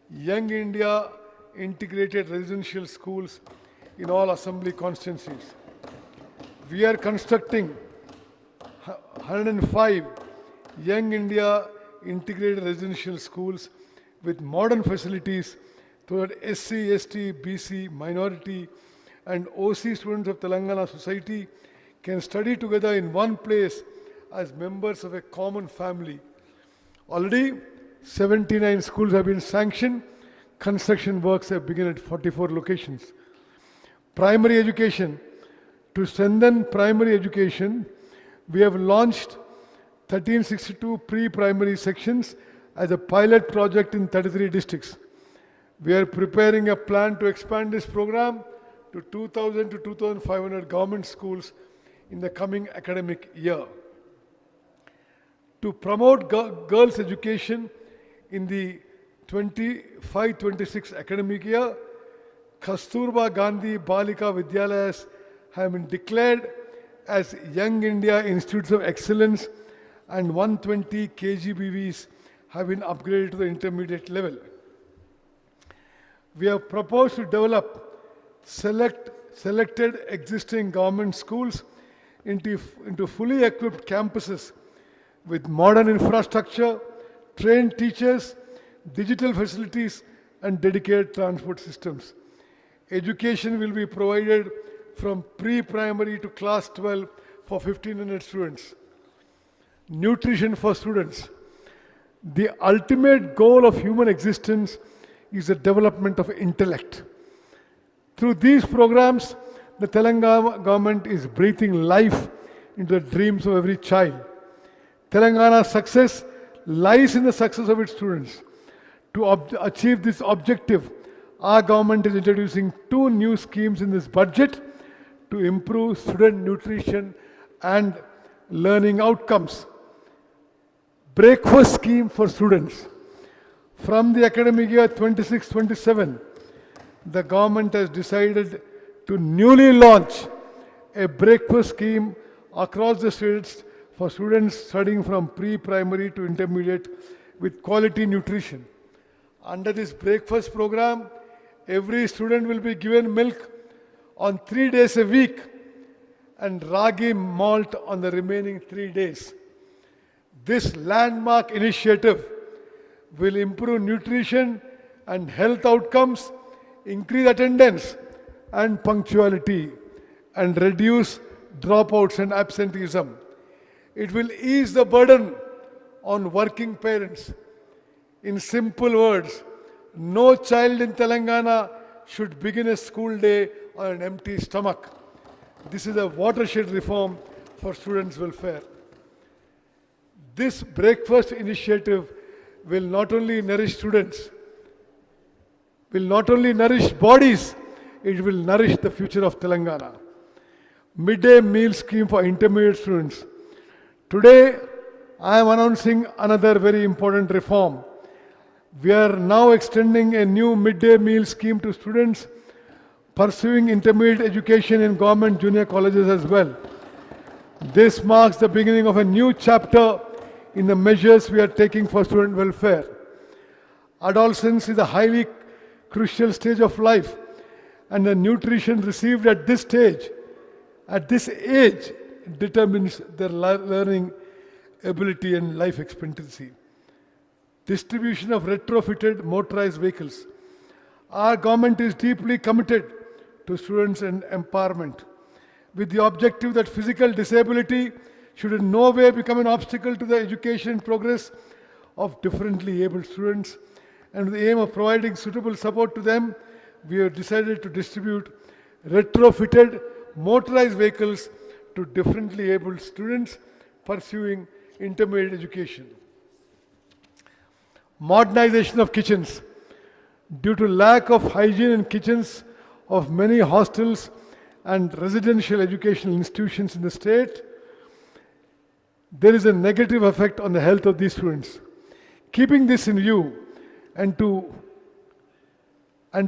Young India Integrated Residential Schools in all assembly constituencies. We are constructing 105 Young India Integrated Residential Schools with modern facilities so that SC, ST, BC, minority and OC students of Telangana society can study together in one place as members of a common family. Already 79 schools have been sanctioned. Construction works have begun at 44 locations. Primary education. To strengthen primary education, we have launched 1362 pre-primary sections as a pilot project in 33 districts. We are preparing a plan to expand this program to 2,000 to 2,500 government schools in the coming academic year. To promote girls' education in the 25-26 academic year, Kasturba Gandhi Balika Vidyalayas have been declared as Young India Institutes of Excellence and 120 KGBVs have been upgraded to the intermediate level. We have proposed to develop selected existing government schools into fully equipped campuses with modern infrastructure, trained teachers, digital facilities, and dedicated transport systems. Education will be provided from pre-primary to class 12 for 1,500 students. Nutrition for students. The ultimate goal of human existence is the development of intellect. Through these programs, the Telangana government is breathing life into the dreams of every child. Telangana's success lies in the success of its students. To achieve this objective, our government is introducing 2 new schemes in this budget to improve student nutrition and learning outcomes. Breakfast scheme for students. From the academic year 26-27, the government has decided to newly launch a breakfast scheme across the states for students studying from pre-primary to intermediate with quality nutrition. Under this breakfast program, every student will be given milk on 3 days a week and ragi malt on the remaining 3 days. This landmark initiative will improve nutrition and health outcomes, increase attendance and punctuality, and reduce dropouts and absenteeism. It will ease the burden on working parents. In simple words, no child in Telangana should begin a school day on an empty stomach. This is a watershed reform for students' welfare. This breakfast initiative will not only nourish students, will not only nourish bodies, it will nourish the future of Telangana. Midday meal scheme for intermediate students. Today, I am announcing another very important reform. We are now extending a new midday meal scheme to students pursuing intermediate education in government junior colleges as well. This marks the beginning of a new chapter in the measures we are taking for student welfare. Adolescence is a highly crucial stage of life, and the nutrition received at this stage, at this age, determines their learning ability and life expectancy. Distribution of retrofitted motorized vehicles. Our government is deeply committed to students and empowerment, with the objective that physical disability should in no way become an obstacle to the education and progress of differently abled students. And with the aim of providing suitable support to them, we have decided to distribute retrofitted motorized vehicles to differently abled students pursuing intermediate education. Modernization of kitchens. Due to lack of hygiene in kitchens of many hostels and residential educational institutions in the state, there is a negative effect on the health of these students. Keeping this in view and to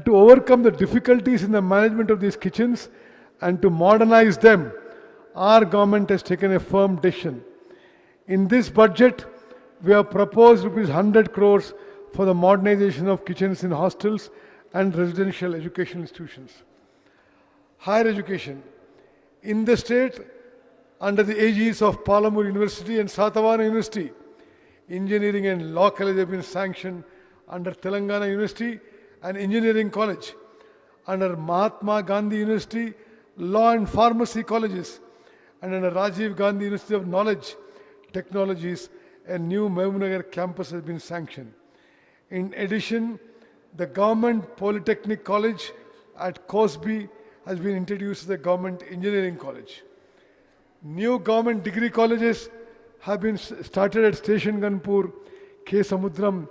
overcome the difficulties in the management of these kitchens and to modernize them, our government has taken a firm decision. In this budget, we have proposed rupees 100 crores for the modernization of kitchens in hostels and residential educational institutions. Higher education. In the state, under the aegis of Palamur University and Satavahana University, engineering and law college have been sanctioned under Telangana University and Engineering College. Under Mahatma Gandhi University, Law and Pharmacy Colleges, and under Rajiv Gandhi University of Knowledge Technologies, a new Mehboob campus has been sanctioned. In addition, the Government Polytechnic College at Cosby has been introduced as a Government Engineering College. New government degree colleges have been started at Station Ganpur, K. Samudram,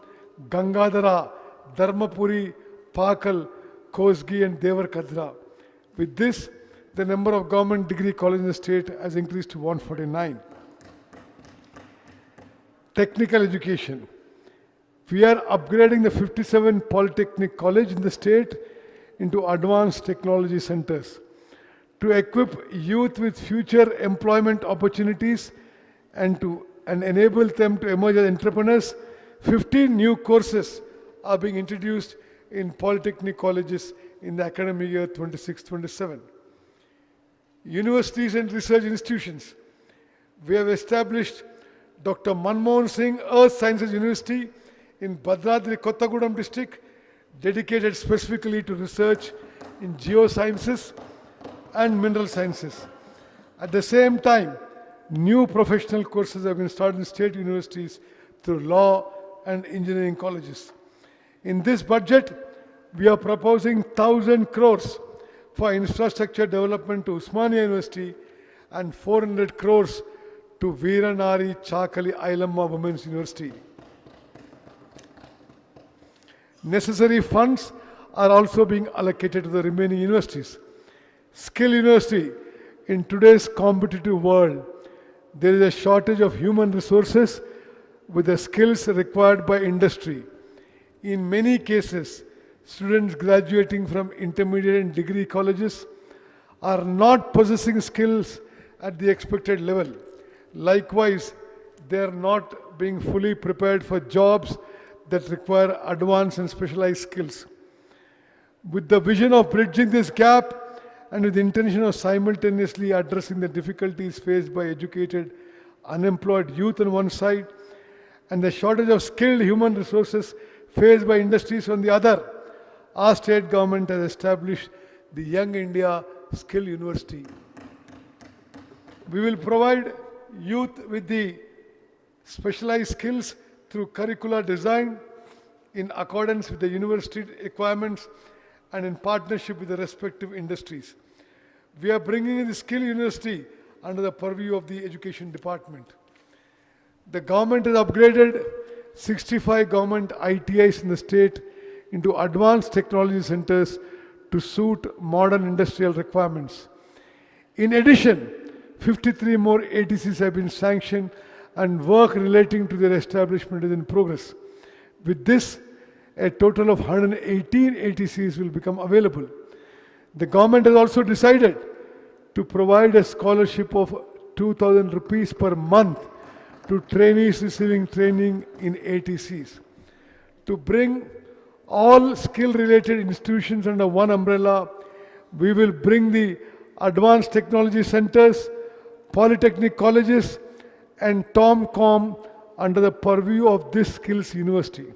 Gangadhara, Dharmapuri, Pakal, Kosgi and Devarkadra. With this, the number of government degree colleges in the state has increased to 149. Technical education. We are upgrading the 57 Polytechnic College in the state into advanced technology centers to equip youth with future employment opportunities and enable them to emerge as entrepreneurs. 15 new courses are being introduced in Polytechnic colleges in the academic year 26-27. Universities and research institutions. We have established Dr. Manmohan Singh Earth Sciences University in Bhadradri, Kottagudem district, dedicated specifically to research in geosciences and mineral sciences. At the same time, new professional courses have been started in state universities through law and engineering colleges. In this budget, we are proposing 1,000 crores for infrastructure development to Usmania University and 400 crores to Veeranari Chakali Ailamma Women's University. Necessary funds are also being allocated to the remaining universities. Skill University. In today's competitive world, there is a shortage of human resources with the skills required by industry. In many cases, students graduating from intermediate and degree colleges are not possessing skills at the expected level. Likewise, they are not being fully prepared for jobs that require advanced and specialized skills. With the vision of bridging this gap and with the intention of simultaneously addressing the difficulties faced by educated, unemployed youth on one side and the shortage of skilled human resources faced by industries on the other, our state government has established the Young India Skill University. We will provide youth with the specialized skills through curricular design in accordance with the university requirements and in partnership with the respective industries. We are bringing in the Skill University under the purview of the Education Department. The government has upgraded 65 government ITIs in the state into advanced technology centers to suit modern industrial requirements. In addition, 53 more ATCs have been sanctioned and work relating to their establishment is in progress. With this, a total of 118 ATCs will become available. The government has also decided to provide a scholarship of 2,000 rupees per month to trainees receiving training in ATCs. To bring all skill-related institutions under one umbrella, we will bring the advanced technology centers, polytechnic colleges, and TomCom under the purview of this skills university.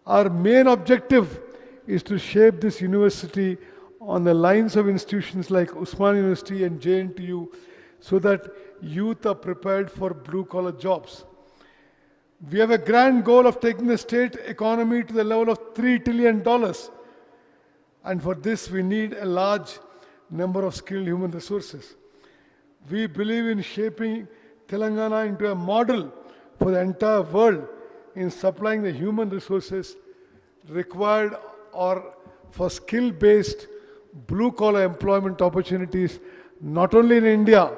Our main objective is to shape this university on the lines of institutions like Usmania University and JNTU so that youth are prepared for blue-collar jobs. We have a grand goal of taking the state economy to the level of $3 trillion. And for this, we need a large number of skilled human resources. We believe in shaping Telangana into a model for the entire world in supplying the human resources required or for skill-based blue-collar employment opportunities, not only in India,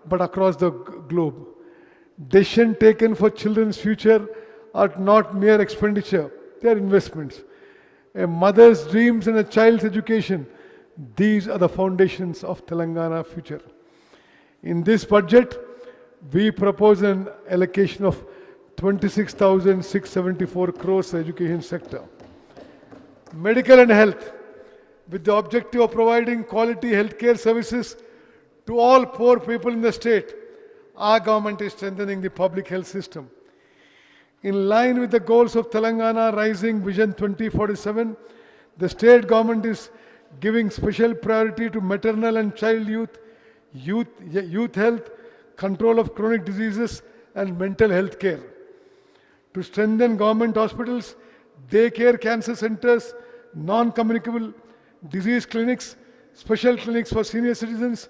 but across the globe. Decisions taken for children's future are not mere expenditure, they are investments. A mother's dreams and a child's education, these are the foundations of Telangana future. In this budget, we propose an allocation of 26,674 crores for the education sector. Medical and health, with the objective of providing quality healthcare services to all poor people in the state, our government is strengthening the public health system. In line with the goals of Telangana Rising Vision 2047, the state government is giving special priority to maternal and child youth health, control of chronic diseases, and mental health care. To strengthen government hospitals, daycare cancer centers, non-communicable disease clinics, special clinics for senior citizens,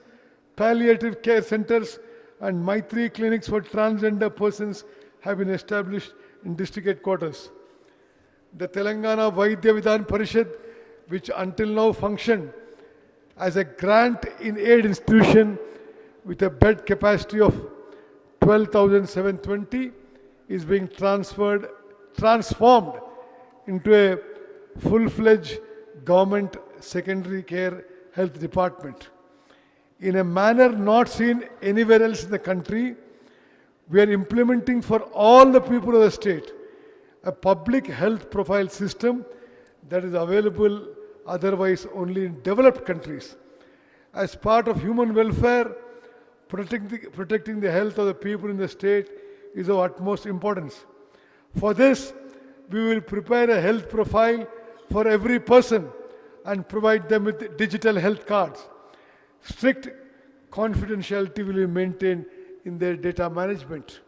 palliative care centers, and Maitri clinics for transgender persons have been established in district headquarters. The Telangana Vaidya Vidhan Parishad, which until now functioned as a grant in aid institution with a bed capacity of 12,720, is being transformed into a full-fledged government secondary care health department. In a manner not seen anywhere else in the country, we are implementing for all the people of the state a public health profile system that is available otherwise only in developed countries. As part of human welfare, protecting the health of the people in the state is of utmost importance. For this, we will prepare a health profile for every person and provide them with digital health cards. Strict confidentiality will be maintained in their data management.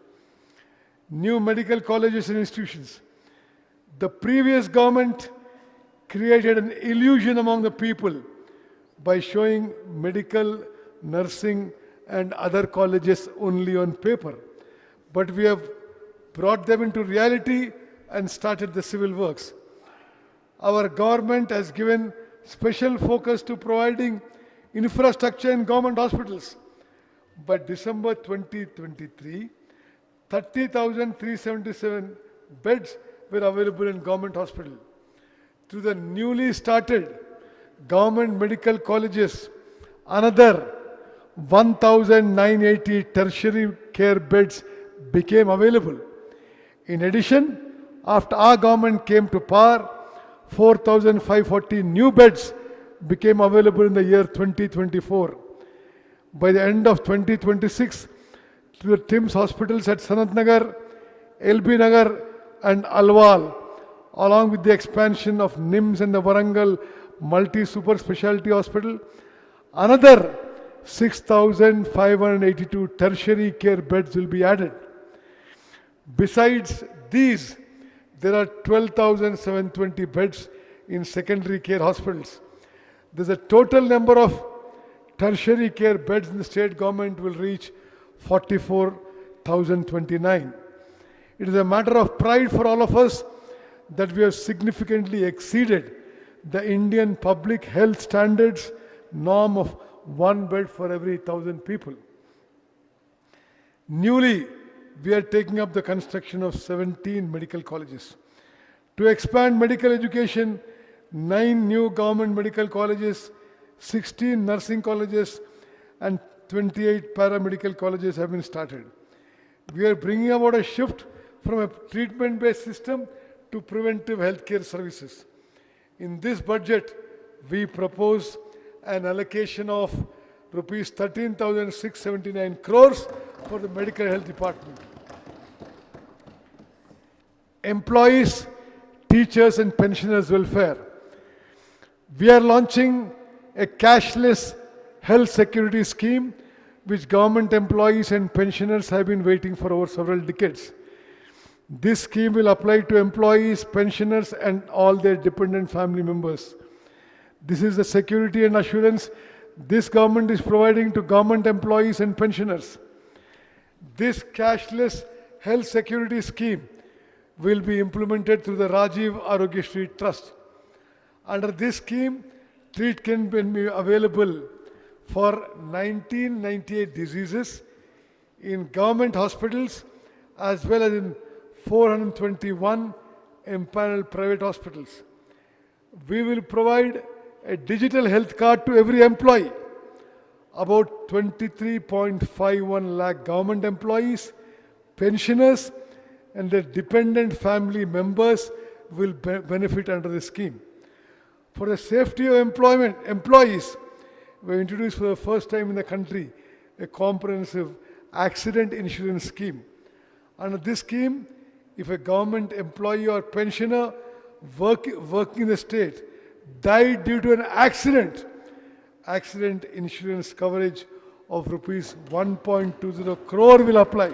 New medical colleges and institutions. The previous government created an illusion among the people by showing medical, nursing, and other colleges only on paper. But we have brought them into reality and started the civil works. Our government has given special focus to providing infrastructure in government hospitals. By December 2023, 30,377 beds were available in government hospital. Through the newly started government medical colleges, another 1,980 tertiary care beds became available. In addition, after our government came to power, 4,540 new beds became available in the year 2024. By the end of 2026, to the TIMS hospitals at Sanat Nagar, LB Nagar, and Alwal, along with the expansion of NIMS and the Warangal multi-super specialty hospital, another 6,582 tertiary care beds will be added. Besides these, there are 12,720 beds in secondary care hospitals. There's a total number of tertiary care beds in the state government will reach 44,029. It is a matter of pride for all of us that we have significantly exceeded the Indian public health standards norm of one bed for every 1,000 people. Newly, we are taking up the construction of 17 medical colleges. To expand medical education, 9 new government medical colleges, 16 nursing colleges, and 28 paramedical colleges have been started. We are bringing about a shift from a treatment-based system to preventive healthcare services. In this budget, we propose an allocation of rupees 13,679 crores for the medical health department. Employees, teachers, and pensioners' welfare. We are launching a cashless health security scheme which government employees and pensioners have been waiting for over several decades. This scheme will apply to employees, pensioners, and all their dependent family members. This is the security and assurance this government is providing to government employees and pensioners. This cashless health security scheme will be implemented through the Rajiv Arogyasri Trust. Under this scheme, treatment can be available for 1998 diseases in government hospitals as well as in 421 empaneled private hospitals. We will provide a digital health card to every employee. About 23.51 lakh government employees, pensioners, and their dependent family members will benefit under this scheme. For the safety of employees, we introduced for the first time in the country a comprehensive accident insurance scheme. Under this scheme, if a government employee or pensioner working in the state died due to an accident insurance coverage of rupees 1.20 crore will apply.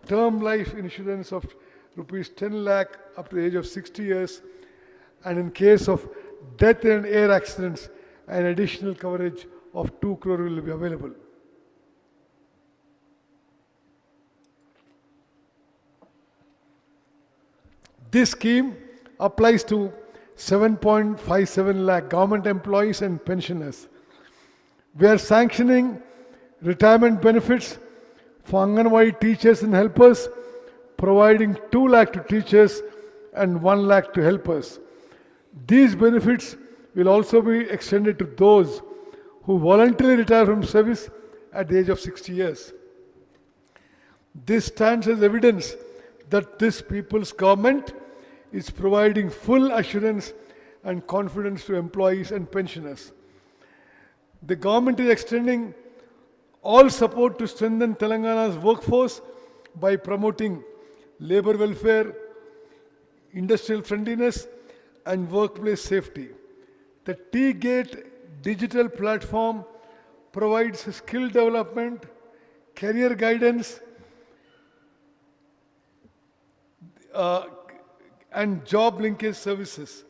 Term life insurance of rupees 10 lakh up to the age of 60 years, and in case of death and air accidents, an additional coverage of 2 crore will be available. This scheme applies to 7.57 lakh government employees and pensioners. We are sanctioning retirement benefits for Anganwadi teachers and helpers, providing 2 lakh to teachers and 1 lakh to helpers. These benefits will also be extended to those who voluntarily retire from service at the age of 60 years. This stands as evidence that this people's government is providing full assurance and confidence to employees and pensioners. The government is extending all support to strengthen Telangana's workforce by promoting labor welfare, industrial friendliness, and workplace safety. The T-Gate digital platform provides skill development, career guidance, and job linkage services.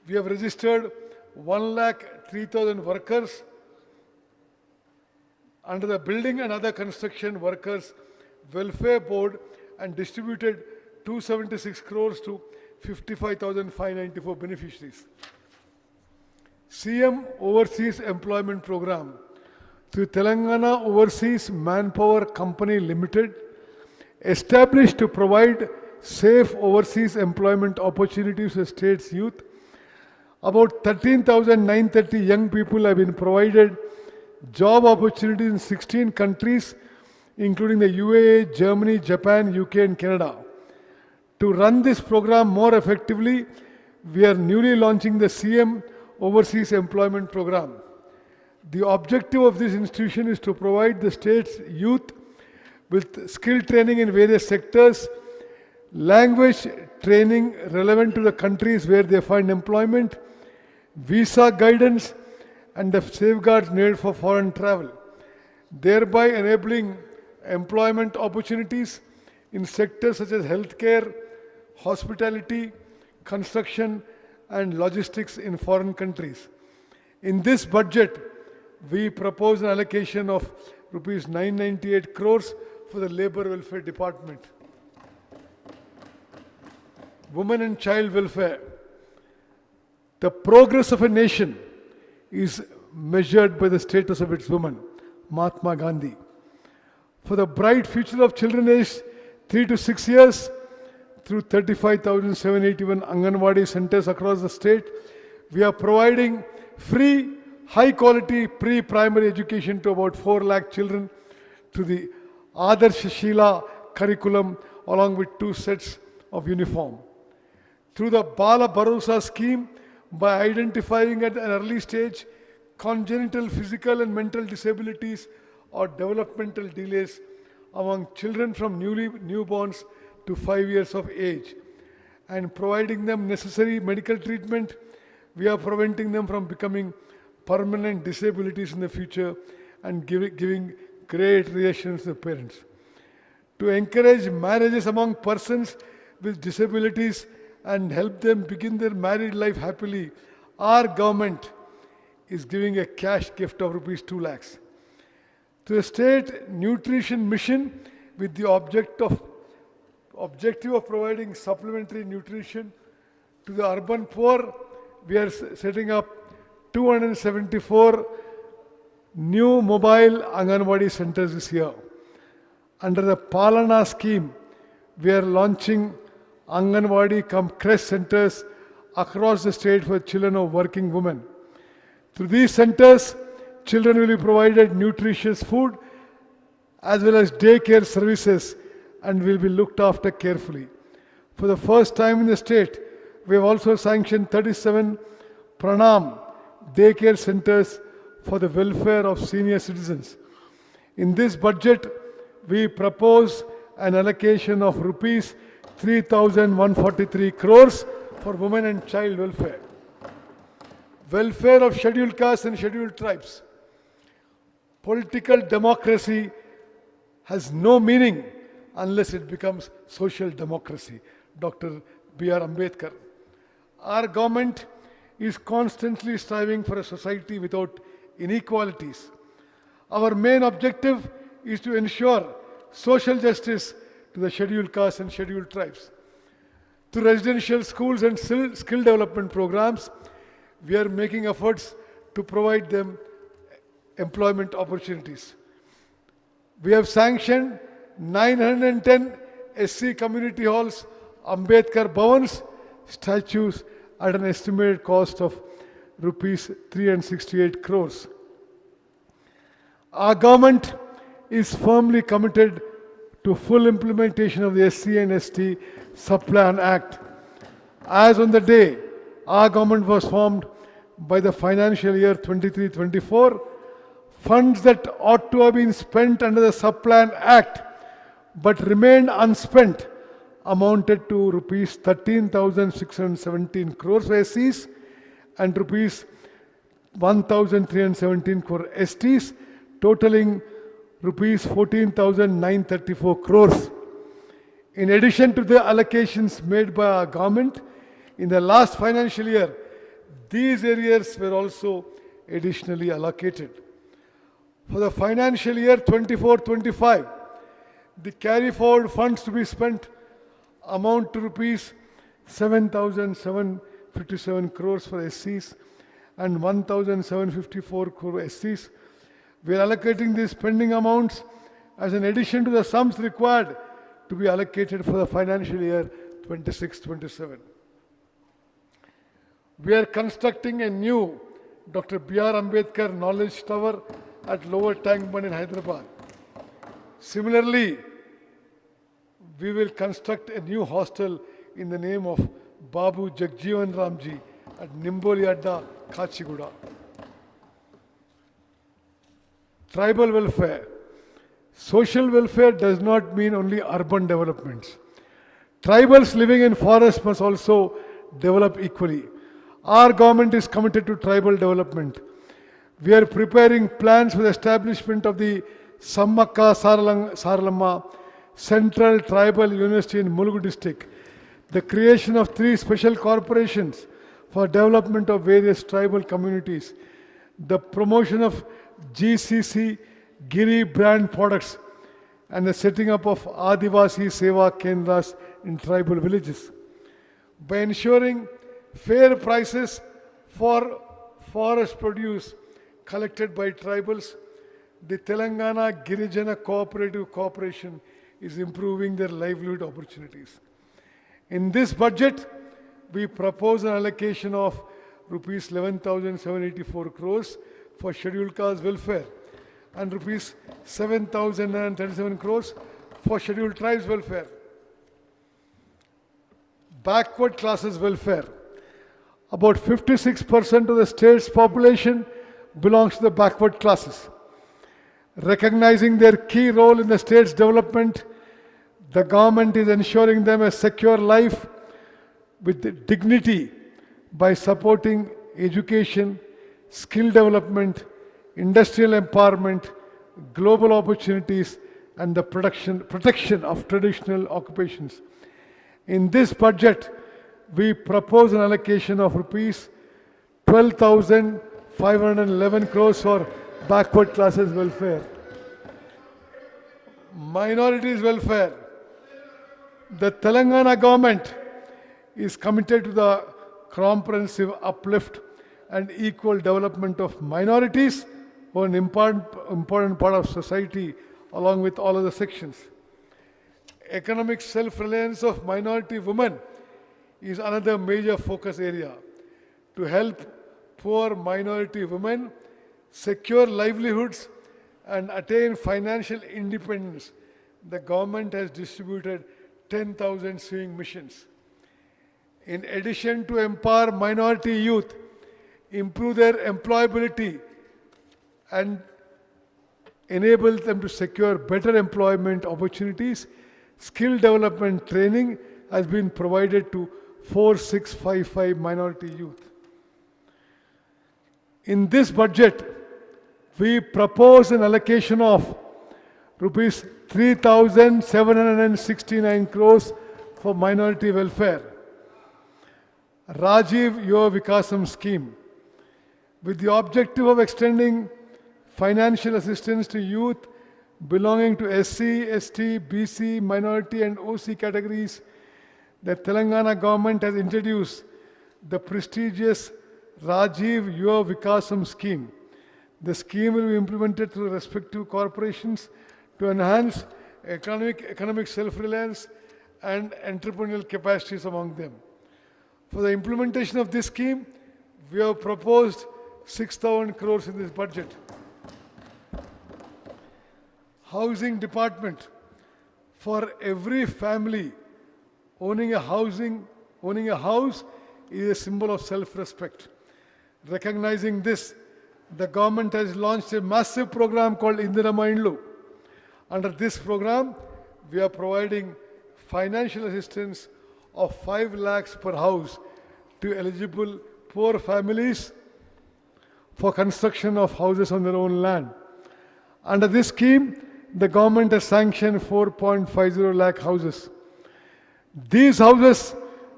We have registered 1,03,000 workers under the Building and Other Construction Workers Welfare Board and distributed 276 crores to 55,594 beneficiaries. CM Overseas Employment Program through Telangana Overseas Manpower Company Limited, established to provide safe overseas employment opportunities for state's youth. About 13,930 young people have been provided job opportunities in 16 countries, including the UAE, Germany, Japan, UK, and Canada. To run this program more effectively, we are newly launching the CM Overseas Employment Program. The objective of this institution is to provide the state's youth with skill training in various sectors, language training relevant to the countries where they find employment, visa guidance, and the safeguards needed for foreign travel, thereby enabling employment opportunities in sectors such as healthcare, hospitality, construction, and logistics in foreign countries. In this budget, we propose an allocation of rupees 998 crores for the Labour Welfare Department. Women and child welfare. The progress of a nation is measured by the status of its women. Mahatma Gandhi. For the bright future of children aged 3 to 6 years, through 35,781 Anganwadi centers across the state, we are providing free, high-quality pre-primary education to about 4 lakh children through the Adarsh Sheela curriculum along with 2 sets of uniform. Through the Bala Bharosa scheme, by identifying at an early stage congenital physical and mental disabilities or developmental delays among children from newborns to 5 years of age and providing them necessary medical treatment, we are preventing them from becoming permanent disabilities in the future and giving great reassurance to the parents. To encourage marriages among persons with disabilities and help them begin their married life happily, our government is giving a cash gift of rupees 2 lakhs. To the state nutrition mission with the objective of providing supplementary nutrition to the urban poor, we are setting up 274 new mobile Anganwadi centers this year. Under the Palana scheme, we are launching Anganwadi cum Crest centers across the state for children of working women. Through these centers, children will be provided nutritious food as well as daycare services and will be looked after carefully. For the first time in the state, we have also sanctioned 37 Pranam daycare centers for the welfare of senior citizens. In this budget, we propose an allocation of rupees 3,143 crores for women and child welfare. Welfare of scheduled castes and scheduled tribes. Political democracy has no meaning unless it becomes social democracy. Dr. B.R. Ambedkar. Our government is constantly striving for a society without inequalities. Our main objective is to ensure social justice to the scheduled castes and scheduled tribes. Through residential schools and skill development programs, we are making efforts to provide them employment opportunities. We have sanctioned 910 SC community halls, Ambedkar Bhavans, statues at an estimated cost of rupees 368 crores. Our government is firmly committed to full implementation of the SC and ST Subplan Act. As on the day our government was formed by the financial year 23-24, funds that ought to have been spent under the Subplan Act but remained unspent amounted to rupees 13,617 crores for SCs and rupees 1,317 crore STs, totaling rupees 14,934 crores. In addition to the allocations made by our government in the last financial year, these areas were also additionally allocated. For the financial year 24-25, the carry forward funds to be spent amount to rupees 7,757 crores for SCs and 1,754 crore SCs. We are allocating these spending amounts as an addition to the sums required to be allocated for the financial year 26-27. We are constructing a new Dr. B.R. Ambedkar Knowledge Tower at Lower Tank Bund in Hyderabad. Similarly, we will construct a new hostel in the name of Babu Jagjeevan Ramji at Nimboli Adda, Kachiguda. Tribal welfare. Social welfare does not mean only urban developments. Tribals living in forests must also develop equally. Our government is committed to tribal development. We are preparing plans for the establishment of the Sammakka Saralamma Central Tribal University in Mulugu district, the creation of 3 special corporations for development of various tribal communities, the promotion of GCC Giri brand products, and the setting up of Adivasi Seva Kendras in tribal villages. By ensuring fair prices for forest produce collected by tribals, the Telangana Girijana Cooperative Corporation is improving their livelihood opportunities. In this budget, we propose an allocation of rupees 11,784 crores for scheduled caste welfare and rupees 7,937 crores for scheduled tribes welfare. Backward classes welfare. About 56% of the state's population belongs to the backward classes. Recognizing their key role in the state's development, the government is ensuring them a secure life with dignity by supporting education, skill development, industrial empowerment, global opportunities, and the protection of traditional occupations. In this budget, we propose an allocation of rupees 511 crores for backward classes welfare. Minorities welfare. The Telangana government is committed to the comprehensive uplift and equal development of minorities, who are an important part of society along with all other sections. Economic self-reliance of minority women is another major focus area. To help poor minority women secure livelihoods and attain financial independence, the government has distributed 10,000 sewing machines. In addition to empower minority youth, improve their employability, and enable them to secure better employment opportunities, skill development training has been provided to 4655 minority youth. In this budget, we propose an allocation of rupees 3,769 crores for minority welfare. Rajiv Yuva Vikasam scheme, with the objective of extending financial assistance to youth belonging to SC, ST, BC, minority and OC categories, the Telangana government has introduced the prestigious Rajiv Yuva Vikasam scheme. The scheme will be implemented through respective corporations to enhance economic self-reliance and entrepreneurial capacities among them. For the implementation of this scheme, we have proposed 6,000 crores in this budget. Housing department. For every family, owning a house is a symbol of self-respect. Recognizing this, the government has launched a massive program called Indirama Indlu. Under this program, we are providing financial assistance of 5 lakhs per house to eligible poor families for construction of houses on their own land. Under this scheme, the government has sanctioned 4.50 lakh houses. These houses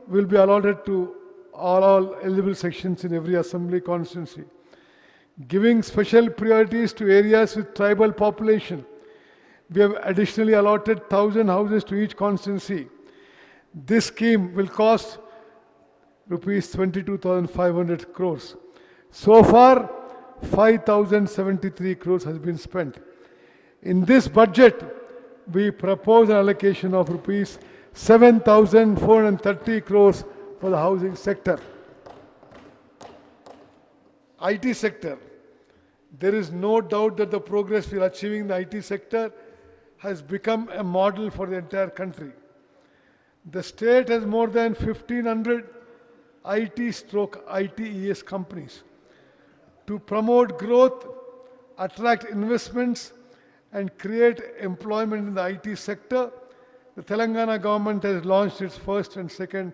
will be allotted to all eligible sections in every assembly constituency. Giving special priorities to areas with tribal population, we have additionally allotted 1,000 houses to each constituency. This scheme will cost rupees 22,500 crores. So far, 5,073 crores has been spent. In this budget, we propose an allocation of rupees 7,430 crores for the housing sector. IT sector. There is no doubt that the progress we are achieving in the IT sector has become a model for the entire country. The state has more than 1,500 IT/ITES companies. To promote growth, attract investments, and create employment in the IT sector, the Telangana government has launched its first and second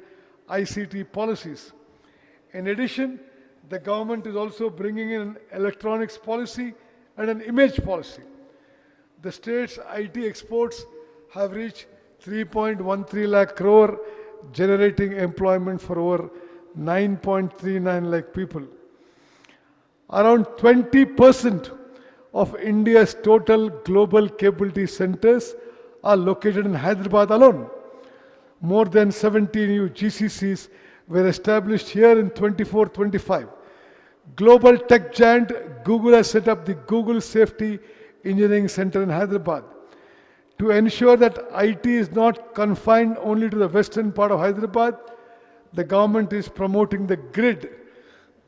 ICT policies. In addition, the government is also bringing in an electronics policy and an image policy. The state's IT exports have reached 3.13 lakh crore, generating employment for over 9.39 lakh people. Around 20% of India's total global capability centers are located in Hyderabad alone. More than 70 new GCCs were established here in 24-25. Global tech giant Google has set up the Google Safety Engineering Center in Hyderabad. To ensure that IT is not confined only to the western part of Hyderabad, the government is promoting the GRID,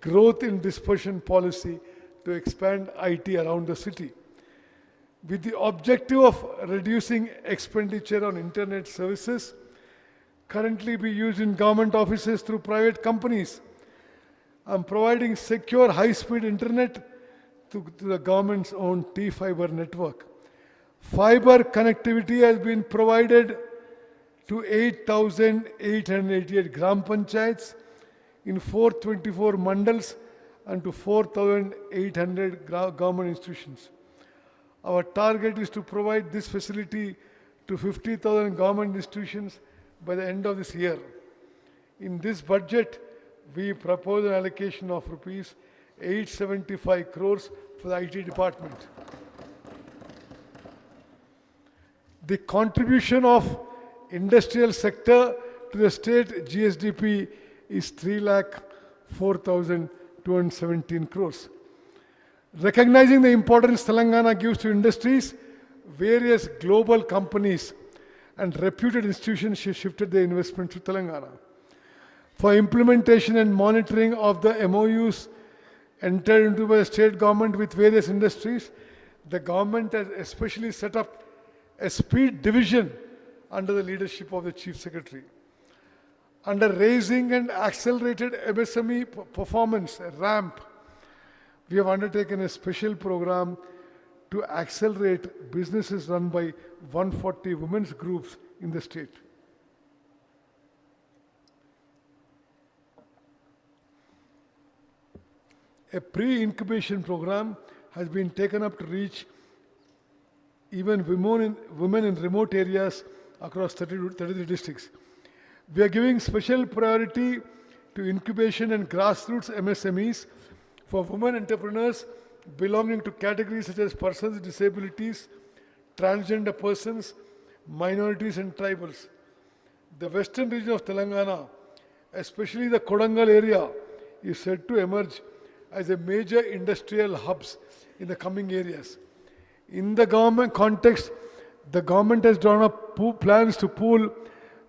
Growth in Dispersion Policy, to expand IT around the city. With the objective of reducing expenditure on internet services, currently be used in government offices through private companies, I'm providing secure high-speed internet to the government's own T-Fiber network. Fiber connectivity has been provided to 8,888 Gram Panchayats in 424 mandals and to 4,800 government institutions. Our target is to provide this facility to 50,000 government institutions by the end of this year. In this budget, we propose an allocation of rupees 875 crores for the IT department. The contribution of industrial sector to the state GSDP is 3,04,217 crores. Recognizing the importance Telangana gives to industries, various global companies and reputed institutions shifted their investment to Telangana. For implementation and monitoring of the MOUs entered into by the state government with various industries, the government has especially set up a speed division under the leadership of the Chief Secretary. Under Raising and Accelerated MSME Performance, RAMP, we have undertaken a special program to accelerate businesses run by 140 women's groups in the state. A pre-incubation program has been taken up to reach even women in remote areas across 33 districts. We are giving special priority to incubation and grassroots MSMEs for women entrepreneurs belonging to categories such as persons with disabilities, transgender persons, minorities and tribals. The western region of Telangana, especially the Kodangal area, is said to emerge as a major industrial hubs in the coming areas. In the government context, the government has drawn up plans to pool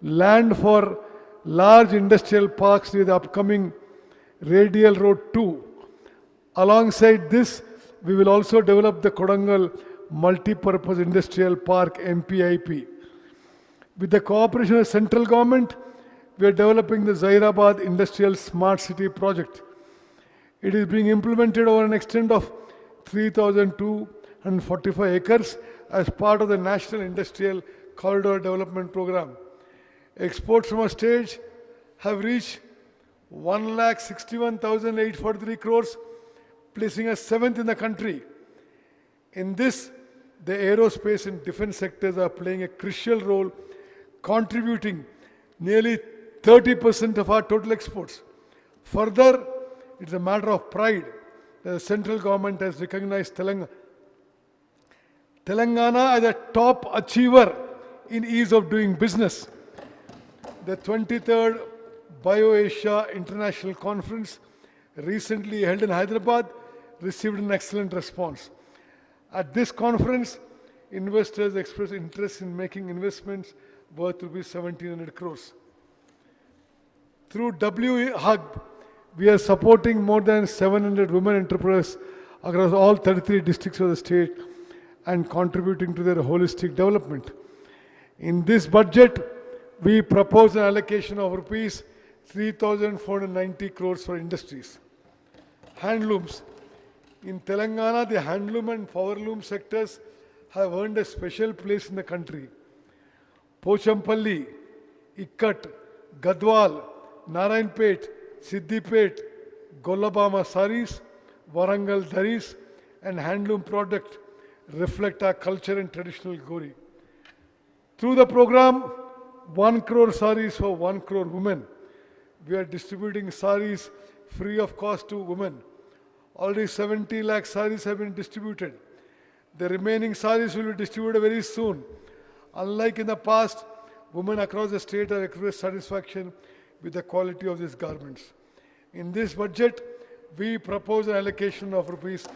land for large industrial parks near the upcoming Radial Road 2. Alongside this, we will also develop the Kodangal Multi-Purpose Industrial Park MPIP. With the cooperation of the central government, we are developing the Zairabad Industrial Smart City project. It is being implemented over an extent of 3,245 acres as part of the National Industrial Corridor Development Program. Exports from our state have reached 1,61,843 crores, placing us 7th in the country. In this, the aerospace and defense sectors are playing a crucial role, contributing nearly 30% of our total exports. Further, it is a matter of pride that the central government has recognized Telangana as a top achiever in ease of doing business. The 23rd BioAsia International Conference, recently held in Hyderabad, received an excellent response. At this conference, investors expressed interest in making investments worth rupees 1,700 crores. Through WHUB, we are supporting more than 700 women entrepreneurs across all 33 districts of the state and contributing to their holistic development. In this budget, we propose an allocation of rupees 3,490 crores for industries. Handlooms. In Telangana, the handloom and powerloom sectors have earned a special place in the country. Pochampalli, Ikkat, Gadwal, Narayanpet, Siddipet, Gollabama saris, Warangal dharis, and handloom product reflect our culture and traditional glory. Through the program, 1 crore saris for 1 crore women, we are distributing saris free of cost to women. Already 70 lakh saris have been distributed. The remaining saris will be distributed very soon. Unlike in the past, women across the state have expressed satisfaction with the quality of these garments. In this budget, we propose an allocation of rupees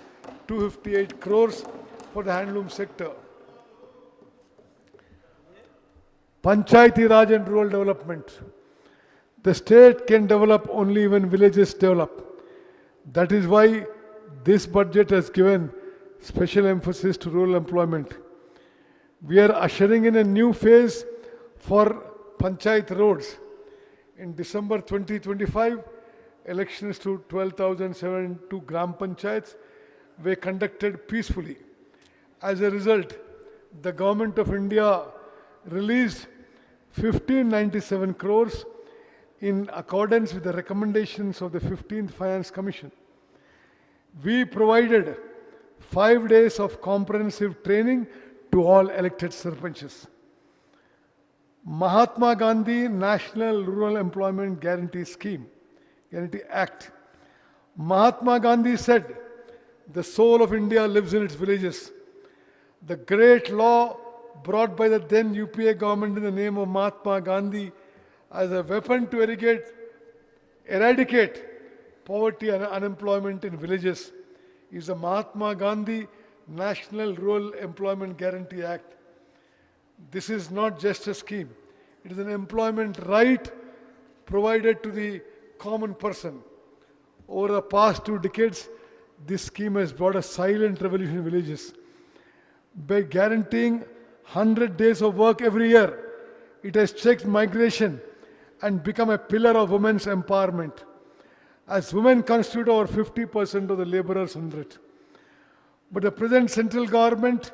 258 crores for the handloom sector. Panchayati Raj and rural development. The state can develop only when villages develop. That is why this budget has given special emphasis to rural employment. We are ushering in a new phase for Panchayat roads. In December 2025, elections to 12,702 Gram Panchayats were conducted peacefully. As a result, the Government of India released 1,597 crores in accordance with the recommendations of the 15th Finance Commission. We provided 5 days of comprehensive training to all elected sarpanches. Mahatma Gandhi National Rural Employment Guarantee Scheme, Guarantee Act. Mahatma Gandhi said, the soul of India lives in its villages. The great law brought by the then UPA government in the name of Mahatma Gandhi as a weapon to eradicate poverty and unemployment in villages is the Mahatma Gandhi National Rural Employment Guarantee Act. This is not just a scheme. It is an employment right provided to the common person. Over the past 2 decades, this scheme has brought a silent revolution in villages. By guaranteeing 100 days of work every year, it has checked migration and become a pillar of women's empowerment. As women constitute over 50% of the laborers under it. But the present central government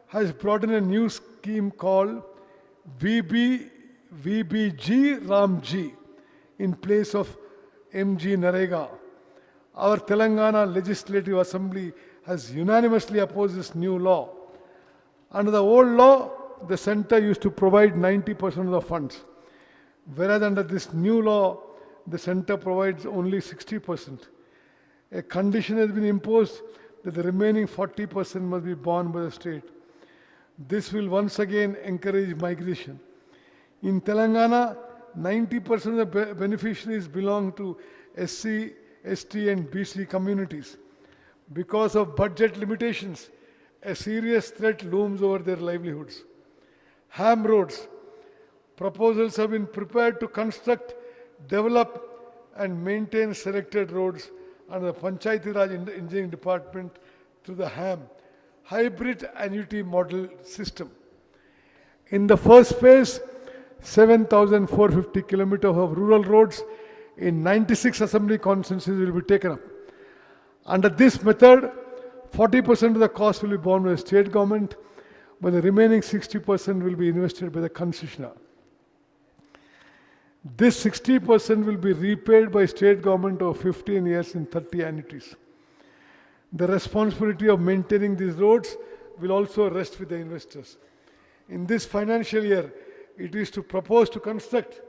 has brought in a new scheme called VBG Ramji in place of MG Narega. Our Telangana Legislative Assembly has unanimously opposed this new law. Under the old law, the center used to provide 90% of the funds, whereas under this new law, the center provides only 60%. A condition has been imposed that the remaining 40% must be borne by the state. This will once again encourage migration. In Telangana, 90% of the beneficiaries belong to SC, ST and BC communities. Because of budget limitations, a serious threat looms over their livelihoods. HAM roads. Proposals have been prepared to construct, develop and maintain selected roads under the Panchayati Raj Engineering Department through the HAM, Hybrid Annuity Model System. In the first phase, 7,450 kilometers of rural roads in 96 assembly constituencies will be taken up. Under this method, 40% of the cost will be borne by the state government, but the remaining 60% will be invested by the concessionaire. This 60% will be repaid by state government over 15 years in 30 annuities. The responsibility of maintaining these roads will also rest with the investors. In this financial year, it is to propose to construct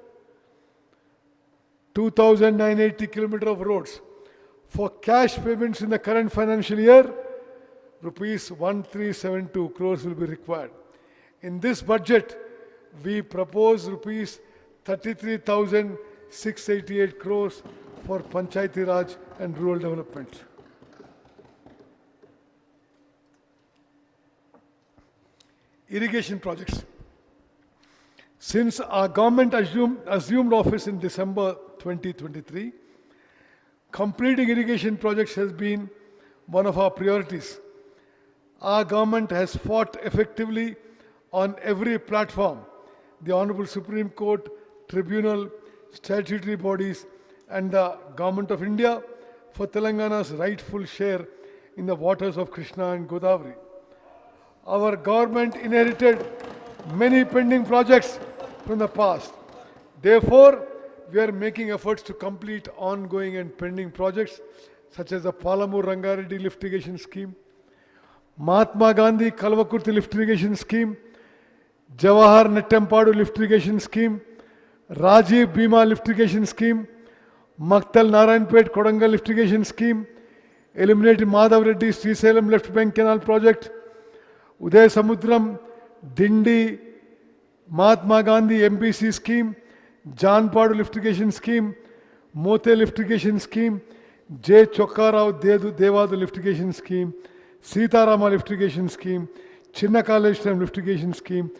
2,980 kilometers of roads. For cash payments in the current financial year, rupees 1372 crores will be required. In this budget, we propose rupees 33,688 crores for Panchayati Raj and rural development. Irrigation projects. Since our government assumed office in December 2023, completing irrigation projects has been one of our priorities. Our government has fought effectively on every platform. The Honorable Supreme Court, Tribunal, statutory bodies and the Government of India for Telangana's rightful share in the waters of Krishna and Godavari. Our government inherited many pending projects from the past. Therefore, we are making efforts to complete ongoing and pending projects such as the Palamur Rangareddy lift irrigation scheme, Mahatma Gandhi Kalvakurti lift irrigation scheme, Jawahar Nettempadu lift irrigation scheme, Rajiv Bhima lift irrigation scheme, Maktal Narayanpet Kodangal lift irrigation scheme, eliminated Madhav Reddy Srisalem left bank canal project, Uday Samudram, Dindi, Mahatma Gandhi MPC scheme, Janpadu lift irrigation scheme, Mote lift irrigation scheme, J. Chokkarao Devadu lift irrigation scheme, Sitaramma lift irrigation scheme, Chinnakaleshwaram lift irrigation scheme,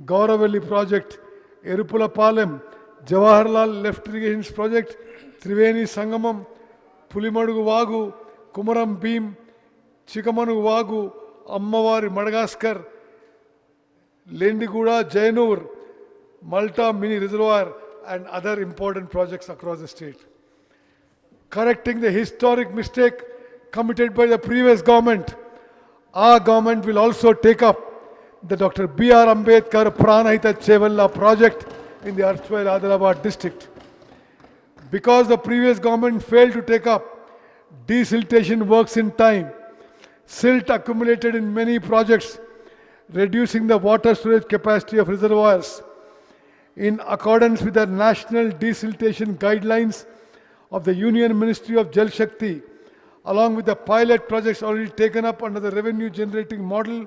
Gauravelli project, Erupulapalem, Jawaharlal lift irrigation project, Triveni Sangamam, Pulimadugu Vagu, Kumaram Beam, Chikamanugu Vagu, Ammavari Madagascar, Lendiguda, Jainur, Malta Mini Reservoir and other important projects across the state. Correcting the historic mistake committed by the previous government, our government will also take up the Dr. B.R. Ambedkar Pranahita Chevalla project in the erstwhile Adilabad district. Because the previous government failed to take up desiltation works in time, silt accumulated in many projects, reducing the water storage capacity of reservoirs. In accordance with the national desiltation guidelines of the Union Ministry of Jal Shakti, along with the pilot projects already taken up under the revenue generating model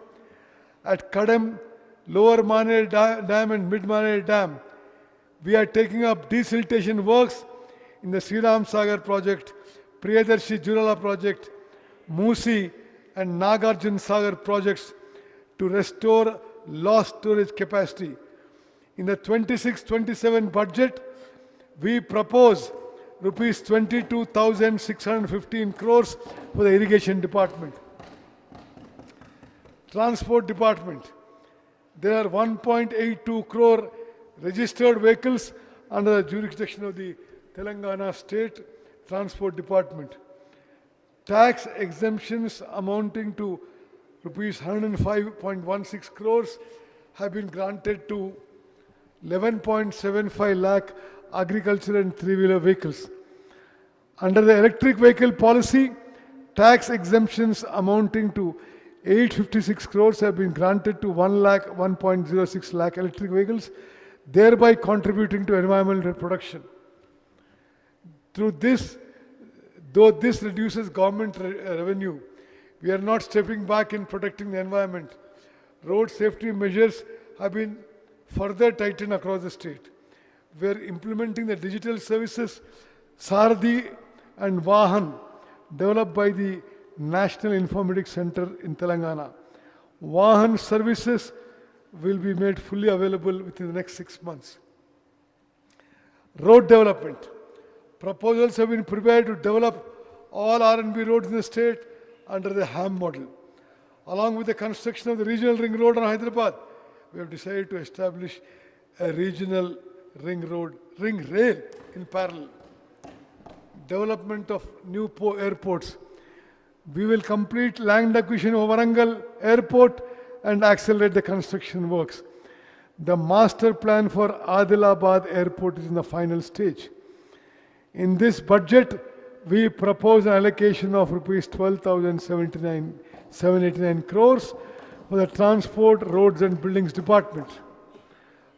at Kadam, Lower Mane Dam and Mid Mane Dam. We are taking up desiltation works in the Sriram Sagar project, Priyadarshi Jurala project, Musi and Nagarjun Sagar projects to restore lost storage capacity. In the 26-27 budget, we propose rupees 22,615 crores for the irrigation department. Transport department, there are 1.82 crore registered vehicles under the jurisdiction of the Telangana State Transport Department. Tax exemptions amounting to rupees 105.16 crores have been granted to 11.75 lakh agriculture and three-wheeler vehicles. Under the electric vehicle policy, tax exemptions amounting to 856 crores have been granted to 1.06 lakh electric vehicles, thereby contributing to environmental protection. Through this, though this reduces government revenue, we are not stepping back in protecting the environment. Road safety measures have been further tightened across the state. We are implementing the digital services Sardi and Vahan developed by the National Informatics Center in Telangana. Vahan services will be made fully available within the next 6 months. Road development. Proposals have been prepared to develop all R&B roads in the state under the HAM model. Along with the construction of the regional ring road on Hyderabad, we have decided to establish a regional ring rail in parallel. Development of new airports. We will complete land acquisition of Warangal Airport and accelerate the construction works. The master plan for Adilabad Airport is in the final stage. In this budget, we propose an allocation of rupees 12,789 crores for the Transport, Roads and Buildings Department.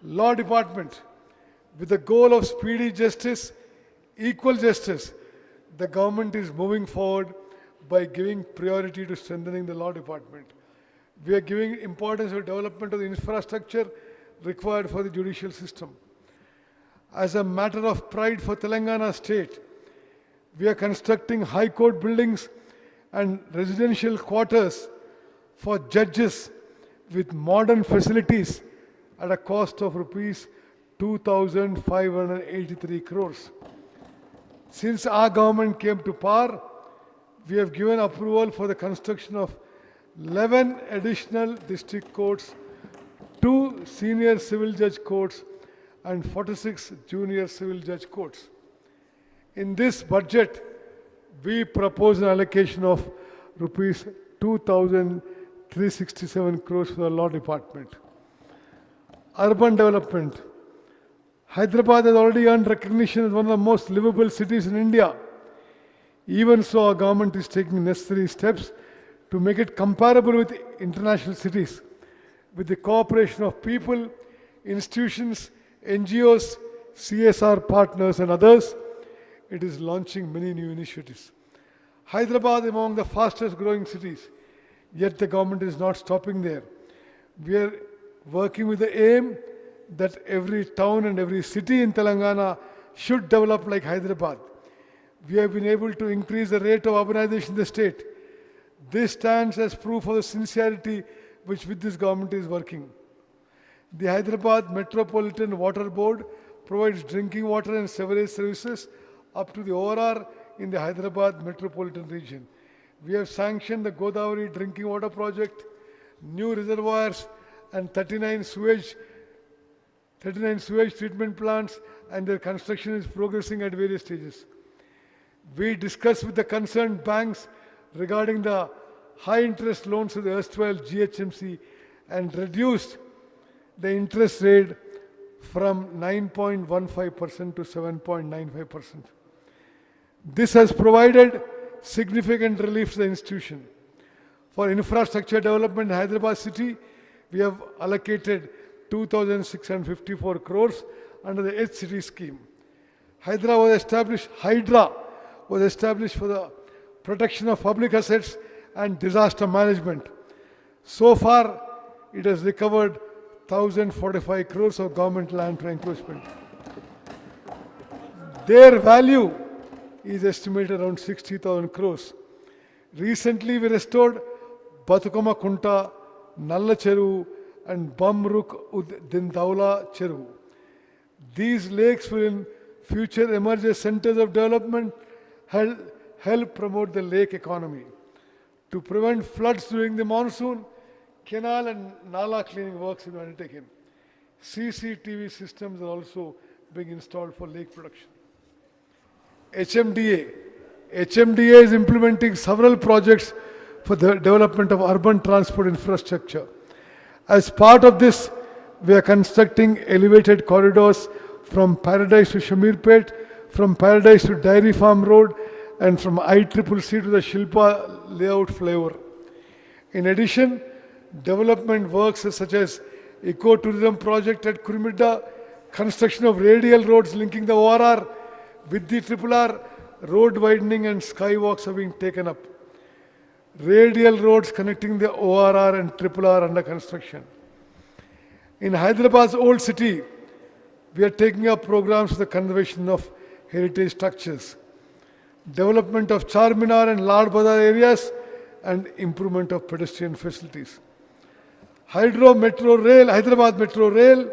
Law Department, with the goal of speedy justice, equal justice, the government is moving forward by giving priority to strengthening the law department. We are giving importance to development of the infrastructure required for the judicial system. As a matter of pride for Telangana state, we are constructing high court buildings and residential quarters for judges with modern facilities at a cost of rupees 2,583 crores. Since our government came to power, we have given approval for the construction of 11 additional district courts, 2 senior civil judge courts, and 46 junior civil judge courts. In this budget, we propose an allocation of rupees 2,367 crores for the law department. Urban development. Hyderabad has already earned recognition as one of the most livable cities in India. Even so, our government is taking necessary steps to make it comparable with international cities. With the cooperation of people, institutions, NGOs, CSR partners and others, it is launching many new initiatives. Hyderabad is among the fastest growing cities, yet the government is not stopping there. We are working with the aim that every town and every city in Telangana should develop like Hyderabad. We have been able to increase the rate of urbanization in the state. This stands as proof of the sincerity which with this government is working. The Hyderabad Metropolitan Water Board provides drinking water and sewerage services up to the ORR in the Hyderabad metropolitan region. We have sanctioned the Godavari drinking water project, new reservoirs and 39 sewage treatment plants, and their construction is progressing at various stages. We discussed with the concerned banks regarding the high interest loans of the erstwhile GHMC and reduced the interest rate from 9.15% to 7.95%. This has provided significant relief to the institution. For infrastructure development in Hyderabad city, we have allocated 2,654 crores under the HCT scheme. Hydra was established for the protection of public assets, and disaster management. So far, it has recovered 1,045 crores of government land for encroachment. Their value is estimated around 60,000 crores. Recently, we restored Batukama Kunta, Nalla Cheru, and Bamruk Dindaula Cheru. These lakes will in future emerge as centers of development, help promote the lake economy. To prevent floods during the monsoon, canal and nala cleaning works will be undertaken. CCTV systems are also being installed for lake production. HMDA is implementing several projects for the development of urban transport infrastructure. As part of this, we are constructing elevated corridors from Paradise to Shamirpet, from Paradise to Dairy Farm Road, and from ICCC to the Shilpa layout flyover. In addition, development works such as eco-tourism project at Kurimidda, construction of radial roads linking the ORR with the RRR, road widening and skywalks are being taken up. Radial roads connecting the ORR and RRR under construction. In Hyderabad's old city, we are taking up programs for the conservation of heritage structures, development of Charminar and Lal Bazar areas, and improvement of pedestrian facilities. Hyderabad Metro Rail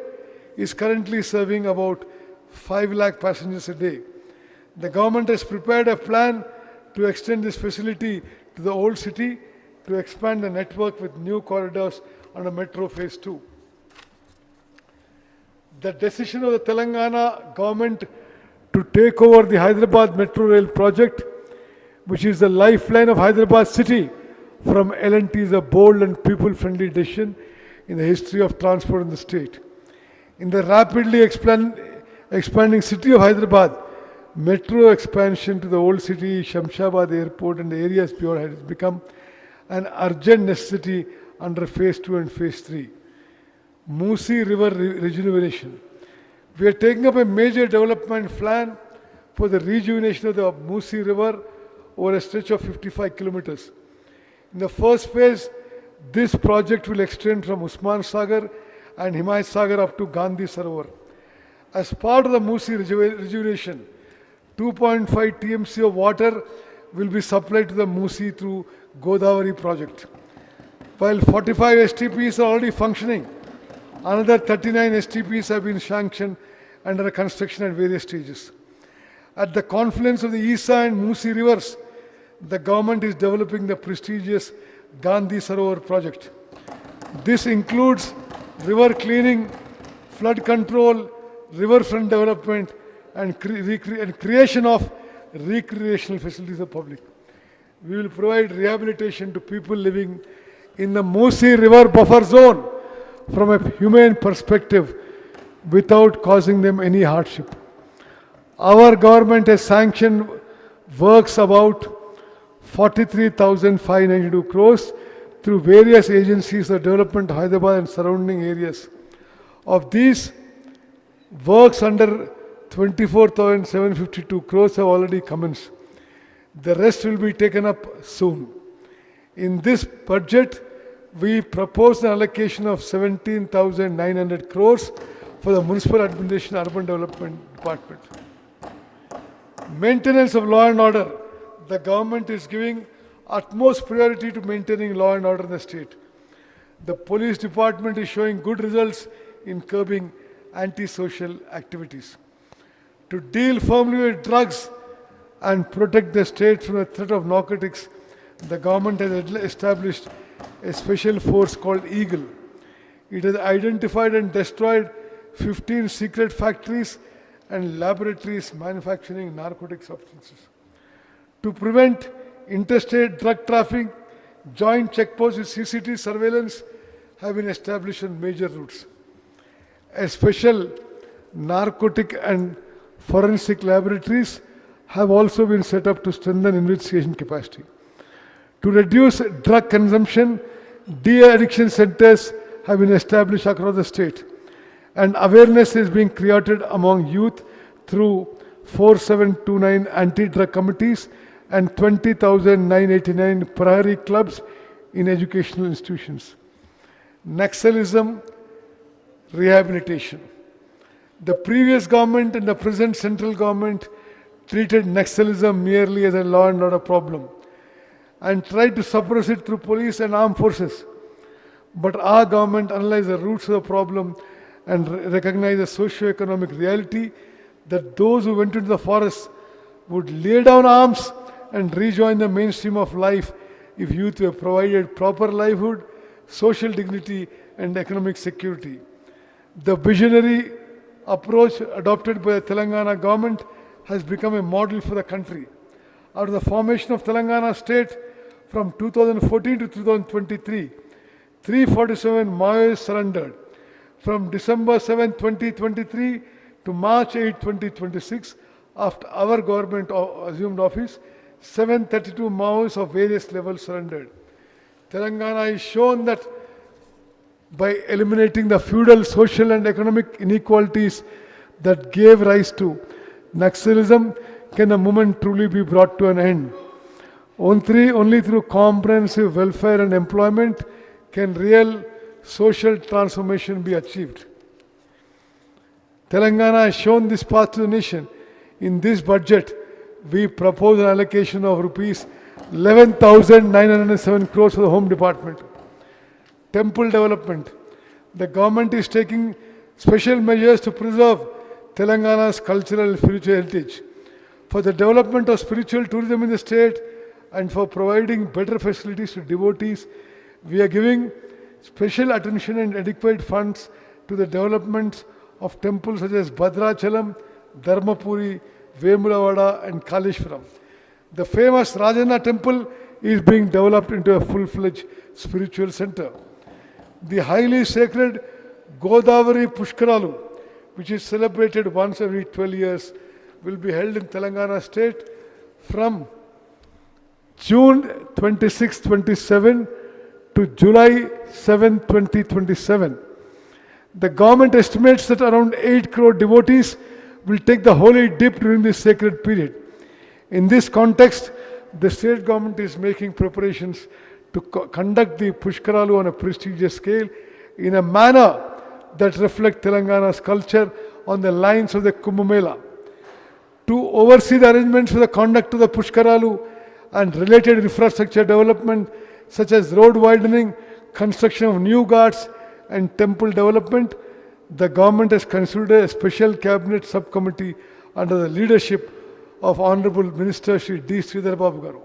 is currently serving about 5 lakh passengers a day. The government has prepared a plan to extend this facility to the old city to expand the network with new corridors under Metro Phase 2. The decision of the Telangana government to take over the Hyderabad Metro Rail project, which is the lifeline of Hyderabad city, from L&T is a bold and people-friendly decision in the history of transport in the state. In the rapidly expanding city of Hyderabad, metro expansion to the old city, Shamshabad airport and the areas beyond has become an urgent necessity under Phase 2 and Phase 3. Musi River rejuvenation. We are taking up a major development plan for the rejuvenation of the Musi River over a stretch of 55 kilometers. In the first phase, this project will extend from Usman Sagar and Himayat Sagar up to Gandhi Sarovar. As part of the Musi rejuvenation, 2.5 TMC of water will be supplied to the Musi through Godavari project. While 45 STPs are already functioning, another 39 STPs have been sanctioned under construction at various stages. At the confluence of the Isa and Musi rivers, the government is developing the prestigious Gandhi Sarovar project. This includes river cleaning, flood control, riverfront development, and creation of recreational facilities for public. We will provide rehabilitation to people living in the Musi River buffer zone from a humane perspective without causing them any hardship. Our government has sanctioned works about 43,592 crores through various agencies of development of Hyderabad and surrounding areas. Of these, works under 24,752 crores have already commenced. The rest will be taken up soon. In this budget, we propose an allocation of 17,900 crores for the Municipal Administration Urban Development Department. Maintenance of law and order. The government is giving utmost priority to maintaining law and order in the state. The police department is showing good results in curbing antisocial activities. To deal firmly with drugs and protect the state from the threat of narcotics, the government has established a special force called Eagle. It has identified and destroyed 15 secret factories and laboratories manufacturing narcotic substances. To prevent interstate drug trafficking, joint checkposts with CCTV surveillance have been established on major routes. A special narcotic and forensic laboratories have also been set up to strengthen investigation capacity. To reduce drug consumption, de-addiction centers have been established across the state, and awareness is being created among youth through 4729 anti-drug committees and 20,989 Prahari clubs in educational institutions. Naxalism rehabilitation. The previous government and the present central government treated Naxalism merely as a law and order problem and tried to suppress it through police and armed forces. But our government analyzed the roots of the problem and recognized the socio-economic reality that those who went into the forest would lay down arms and rejoin the mainstream of life if youth were provided proper livelihood, social dignity, and economic security. The visionary approach adopted by the Telangana government has become a model for the country. Out of the formation of Telangana state from 2014 to 2023, 347 Maoists surrendered. From December 7, 2023 to March 8, 2026, after our government assumed office, 732 Maoists of various levels surrendered. Telangana has shown that by eliminating the feudal, social and economic inequalities that gave rise to Naxalism, can the movement truly be brought to an end. Only through comprehensive welfare and employment can real social transformation be achieved. Telangana has shown this path to the nation. In this budget, we propose an allocation of rupees 11,907 crores for the Home Department. Temple development. The government is taking special measures to preserve Telangana's cultural and spiritual heritage. For the development of spiritual tourism in the state and for providing better facilities to devotees, we are giving special attention and adequate funds to the development of temples such as Bhadrachalam, Dharmapuri, Vemulavada and Kaleshwaram. The famous Rajanna temple is being developed into a full-fledged spiritual center. The highly sacred Godavari Pushkaralu, which is celebrated once every 12 years, will be held in Telangana state from June 26-27 to July 7, 2027. The government estimates that around 8 crore devotees will take the holy dip during this sacred period. In this context, the state government is making preparations to conduct the Pushkaralu on a prestigious scale in a manner that reflects Telangana's culture on the lines of the Kumbh Mela. To oversee the arrangements for the conduct of the Pushkaralu and related infrastructure development such as road widening, construction of new ghats and temple development, the government has considered a special cabinet subcommittee under the leadership of Honorable Minister Shri D. Sridhar Babu Garu.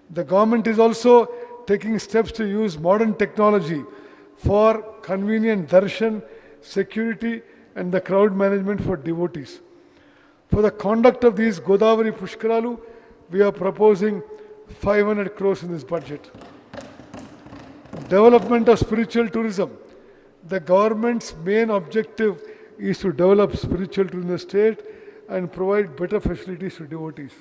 The government is also taking steps to use modern technology for convenient darshan, security and the crowd management for devotees. For the conduct of these Godavari Pushkaralu, we are proposing 500 crores in this budget. Development of spiritual tourism. The government's main objective is to develop spiritual tourism in the state and provide better facilities to devotees.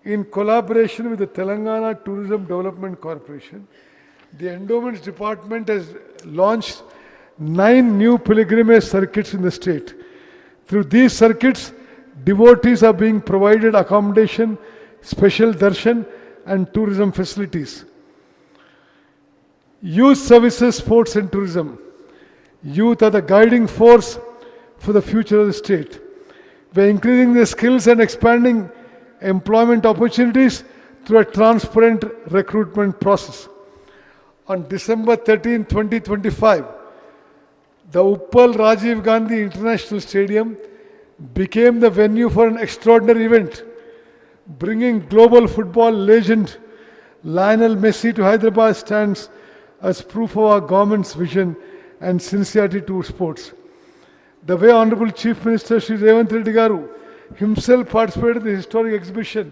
In collaboration with the Telangana Tourism Development Corporation, the Endowments Department has launched 9 new pilgrimage circuits in the state. Through these circuits, devotees are being provided accommodation, special darshan and tourism facilities. Youth services, sports and tourism. Youth are the guiding force for the future of the state. We are increasing their skills and expanding employment opportunities through a transparent recruitment process. On December 13, 2025, the Uppal Rajiv Gandhi International Stadium became the venue for an extraordinary event, bringing global football legend Lionel Messi to Hyderabad stands as proof of our government's vision and sincerity to sports. The way Honorable Chief Minister Shri Revanth Reddy Garu himself participated in the historic exhibition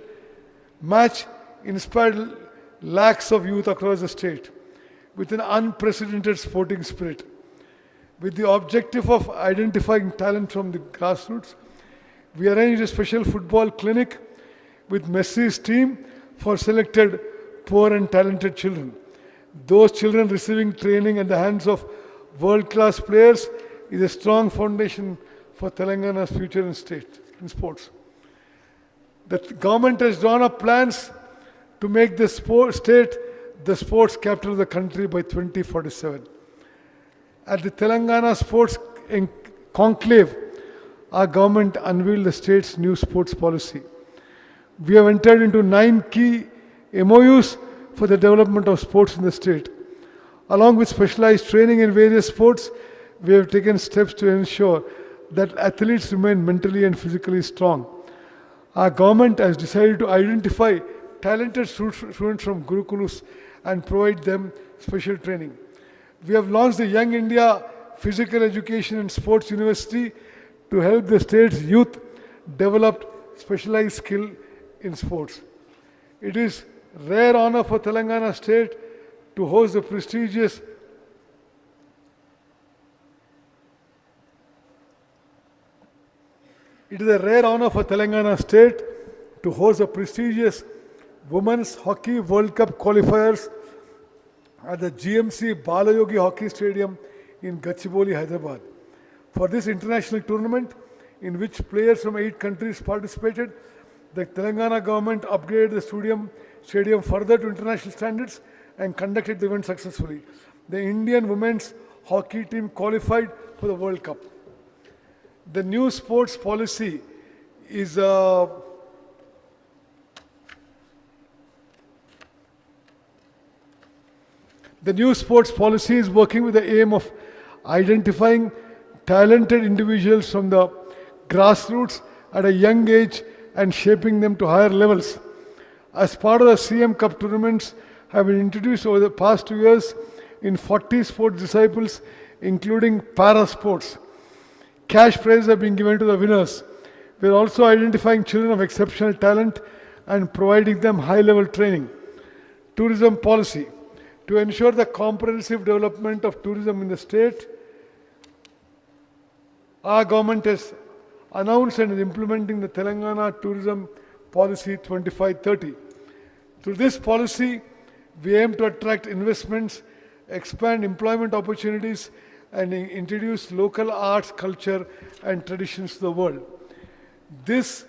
match inspired lakhs of youth across the state with an unprecedented sporting spirit. With the objective of identifying talent from the grassroots, we arranged a special football clinic with Messi's team for selected poor and talented children. Those children receiving training at the hands of world-class players is a strong foundation for Telangana's future in sports. The government has drawn up plans to make the state the sports capital of the country by 2047. At the Telangana Sports Conclave, our government unveiled the state's new sports policy. We have entered into 9 key MOUs for the development of sports in the state. Along with specialized training in various sports, we have taken steps to ensure that athletes remain mentally and physically strong. Our government has decided to identify talented students from Gurukulus and provide them special training. We have launched the Young India Physical Education and Sports University to help the state's youth develop specialized skill in sports. It is rare honor for Telangana state to host the prestigious Women's Hockey World Cup qualifiers at the GMC Balayogi Hockey Stadium in Gachibowli, Hyderabad. For this international tournament, in which players from 8 countries participated, the Telangana government upgraded the stadium further to international standards and conducted the event successfully. The Indian women's hockey team qualified for the World Cup. The new sports policy is working with the aim of identifying talented individuals from the grassroots at a young age and shaping them to higher levels. As part of the CM Cup tournaments have been introduced over the past 2 years in 40 sports disciplines, including para sports. Cash prizes are being given to the winners. We are also identifying children of exceptional talent and providing them high-level training. Tourism policy. To ensure the comprehensive development of tourism in the state, our government has announced and is implementing the Telangana Tourism Policy 2530. Through this policy, we aim to attract investments, expand employment opportunities, and introduce local arts, culture, and traditions to the world. This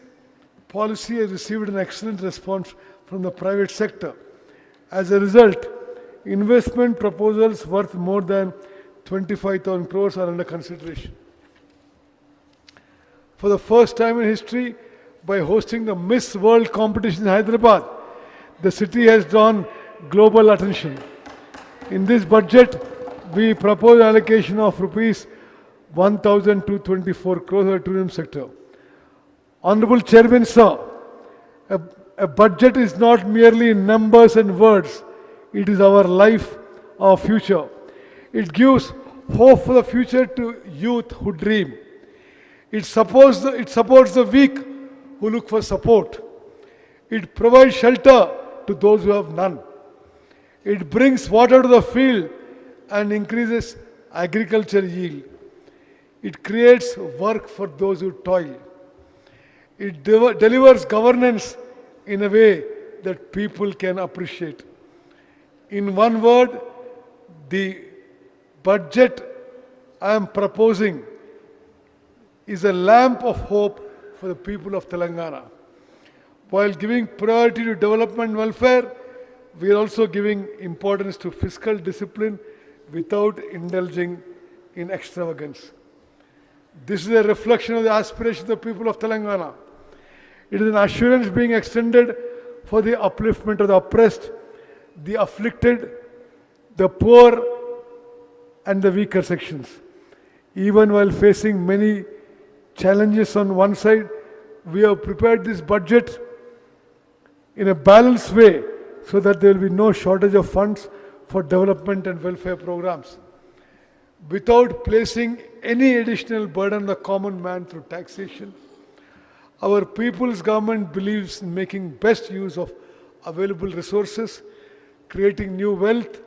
policy has received an excellent response from the private sector. As a result, investment proposals worth more than 25,000 crores are under consideration. For the first time in history, by hosting the Miss World competition in Hyderabad, the city has drawn global attention. In this budget, we propose allocation of rupees 1,224 crores for the tourism sector. Honorable Chairman, sir, a budget is not merely numbers and words. It is our life, our future. It gives hope for the future to youth who dream. It supports the weak who look for support. It provides shelter to those who have none. It brings water to the field and increases agriculture yield. It creates work for those who toil. It delivers governance in a way that people can appreciate. In one word, the budget I am proposing is a lamp of hope for the people of Telangana. While giving priority to development and welfare, we are also giving importance to fiscal discipline without indulging in extravagance. This is a reflection of the aspirations of the people of Telangana. It is an assurance being extended for the upliftment of the oppressed, the afflicted, the poor, and the weaker sections. Even while facing many challenges on one side, we have prepared this budget in a balanced way so that there will be no shortage of funds for development and welfare programs. Without placing any additional burden on the common man through taxation, our people's government believes in making best use of available resources, creating new wealth,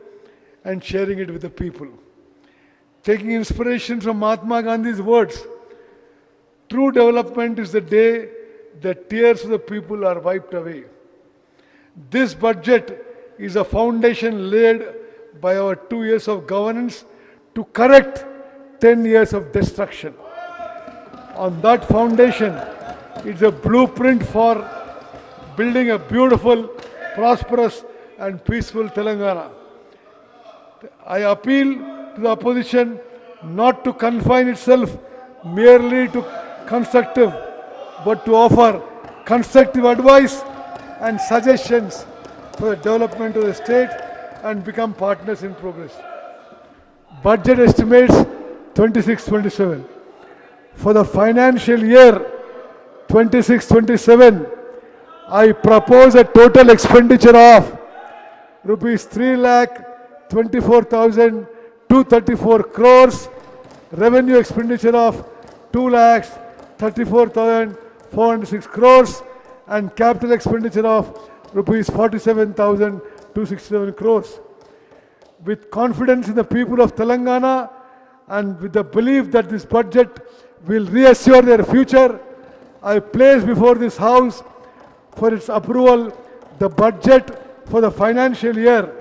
and sharing it with the people. Taking inspiration from Mahatma Gandhi's words, true development is the day the tears of the people are wiped away. This budget is a foundation laid by our 2 years of governance to correct 10 years of destruction. On that foundation, it's a blueprint for building a beautiful, prosperous and peaceful Telangana. I appeal to the opposition not to confine itself merely to constructive, but to offer constructive advice and suggestions for the development of the state and become partners in progress. Budget estimates 26-27. For the financial year 26-27, I propose a total expenditure of rupees 3,24,234 crores, revenue expenditure of 2,34,406 crores, and capital expenditure of rupees 47,267 crores. With confidence in the people of Telangana and with the belief that this budget will reassure their future, I place before this House for its approval the budget for the financial year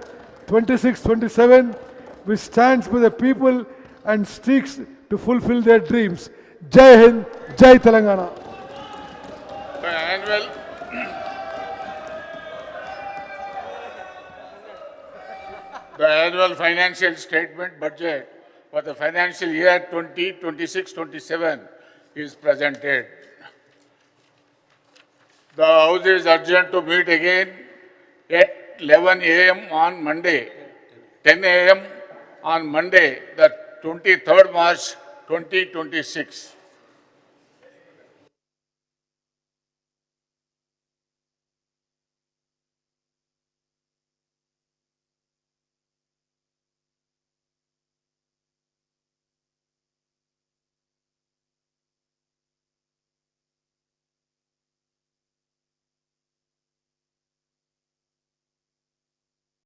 26-27, which stands for the people and seeks to fulfill their dreams. Jai Hind, Jai Telangana. The annual financial statement budget for the financial year 2026-27 is presented. The House is urgent to meet again at 11 a.m. on Monday, 10 a.m. on Monday, the 23rd March 2026.